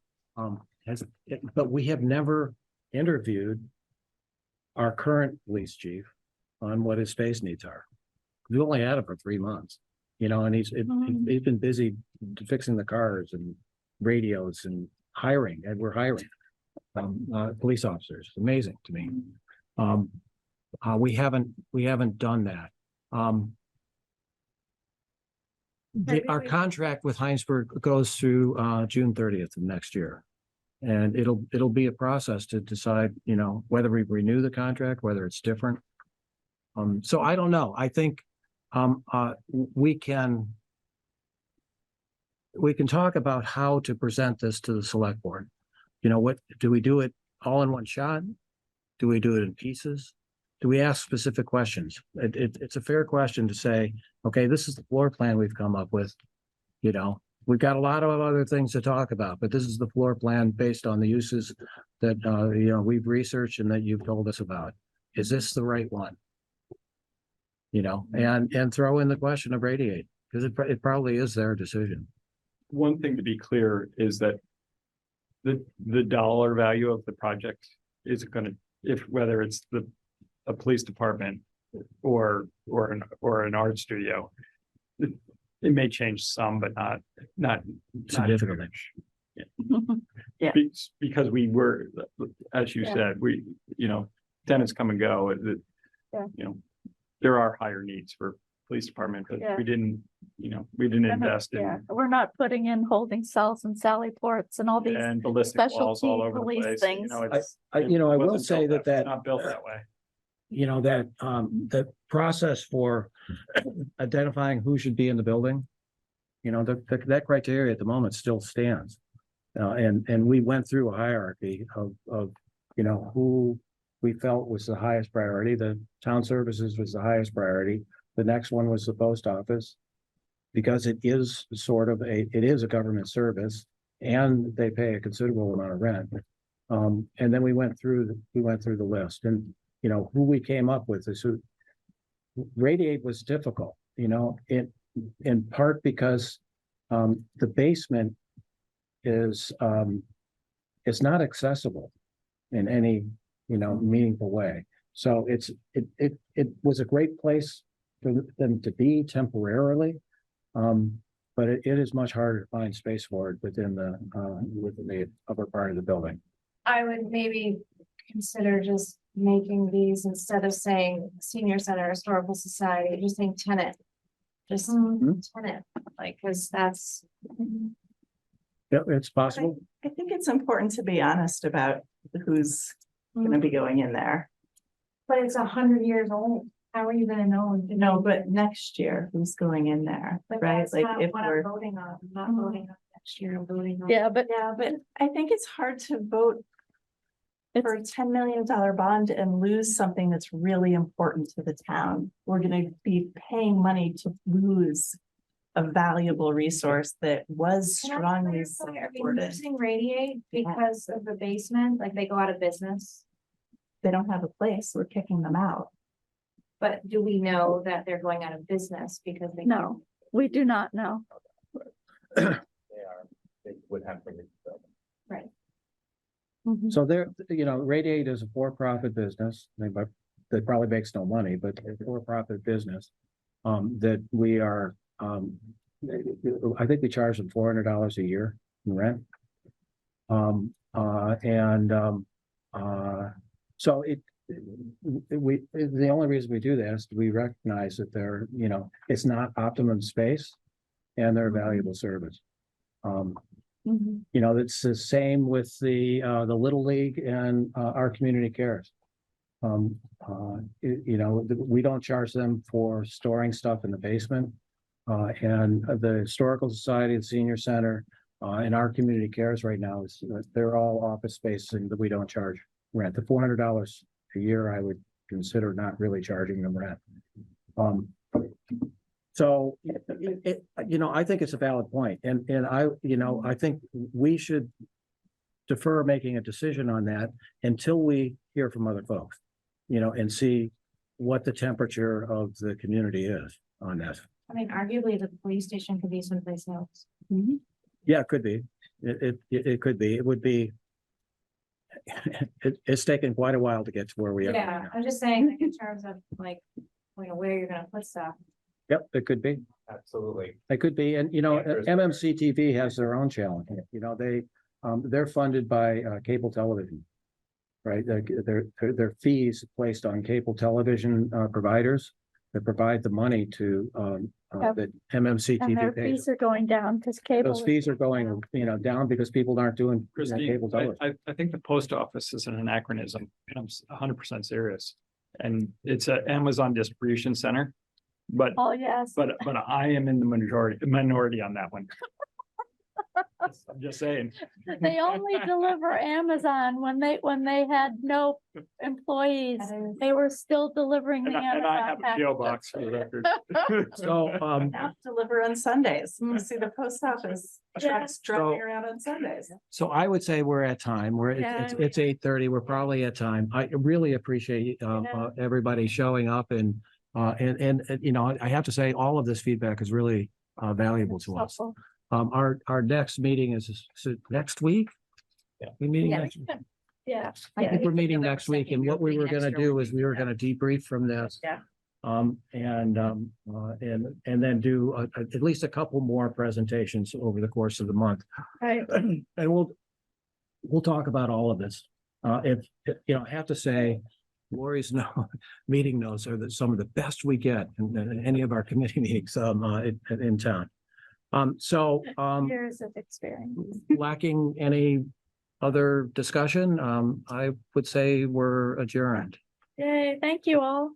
we have never interviewed our current police chief. on what his space needs are. We only had him for 3 months, and he's been busy fixing the cars and radios and hiring, and we're hiring police officers. Amazing to me. We haven't done that. Our contract with Heinsberg goes through June 30th of next year. And it'll be a process to decide, whether we renew the contract, whether it's different. So I don't know. I think we can talk about how to present this to the select board. What do we do it all in one shot? Do we do it in pieces? Do we ask specific questions? It's a fair question to say, okay, this is the floor plan we've come up with. We've got a lot of other things to talk about, but this is the floor plan based on the uses that, we've researched and that you've told us about. Is this the right one? And throw in the question of radiate, because it probably is their decision. One thing to be clear is that the dollar value of the project is gonna, whether it's a police department or an art studio, it may change some, but not Significantly. Yeah. Because we were, as you said, tenants come and go. Yeah. There are higher needs for police department, but Yeah. we didn't invest Yeah, in we're not putting in holding cells and sally ports and all these. and ballistic walls all specialty over the police place. things. I will wasn't say built that Not built that way. The process for identifying who should be in the building, that criteria at the moment still stands. And we went through a hierarchy of who we felt was the highest priority. The town services was the highest priority. The next one was the post office, because it is a government service and they pay a considerable amount of rent. And then we went through the list, and who we came up with is who. Radiate was difficult, in part because the basement is not accessible in any meaningful way. So it was a great place for them to be temporarily, but it is much harder to find space for it within the upper part of the building. I would maybe consider just making these, instead of saying senior center, historical society, just saying tenant. Just tenant, cause that's. Yeah, it's possible. I think it's important to be honest about who's gonna be going in there. But it's 100 years old. How are you gonna know? No, but next year, who's going in there, But right? that's Like not if what we're, I'm voting on. I'm not voting on next year. I'm voting on. Yeah, but yeah, but I think it's hard to vote for a $10 million bond and lose something that's really important to the town. We're gonna be paying money to lose a valuable resource that was Can I strongly clarify, are we supported. losing Radiate because of the basement? Like they go out of business? They don't have a place, we're kicking them out. But do we know that they're going out of business because they? no, we do not know. They would have to. Right. Mhm. So Radiate is a for-profit business, that probably makes no money, but a for-profit business. That we are, I think we charge them $400 a year in rent. So the only reason we do that is we recognize that they're, it's not optimum space and they're a valuable service. Mhm. It's the same with the Little League and our community cares. We don't charge them for storing stuff in the basement. And the Historical Society, the Senior Center, and our community cares right now they're all office space and that we don't charge rent. The $400 a year, I would consider not really charging them rent. So I think it's a valid point, and I think we should defer making a decision on that until we hear from other folks, and see what the temperature of the community is on this. I mean, arguably the police station could be someplace else. Yeah, it could be. It could be. It would be. it's taken quite a while to get to where we are. right Yeah, now. I'm just saying like in terms of like, where you're gonna put stuff. Yep, it could be. Absolutely. It could be. And, you know, Yeah, there's- MMCTV has their own challenge. You know, they're funded by cable television. Right? Their fees placed on cable television providers that provide the money to Yep. that And their MMCTV pays. fees are going down because cable. Those is fees are going going, down. down because people aren't doing Christine, cable television. I think the post office is an anachronism, and I'm 100% serious. And it's an Amazon distribution center, but Oh, yes. but I am in the minority on that one. I'm just saying. They only deliver Amazon when they had no employees. That is- They were still delivering the And I have Amazon a PO package. box for the record. So, Now deliver on Sundays. You see the post office Yeah. trucks driving So- around on Sundays. so I would say we're at time. Yeah, It's 8:30. We're probably at time. I really appreciate Yeah. everybody showing up and you know, I have to say, all of this feedback is really valuable to us. Helpful. Our next meeting is it next week? Yeah. We meeting Yeah, next, Yeah. I think we're meeting next week, and what we were gonna do is we were gonna. gonna debrief from this. Yeah. And then do at least a couple more presentations over the course of the month. Right. And we'll talk about all of this. You know, I have to say, Lori's meeting notes are some of the best we get in any of our committee meetings in town. Years of experience. Lacking any other discussion, I would say we're adjourned. Yay, thank you all.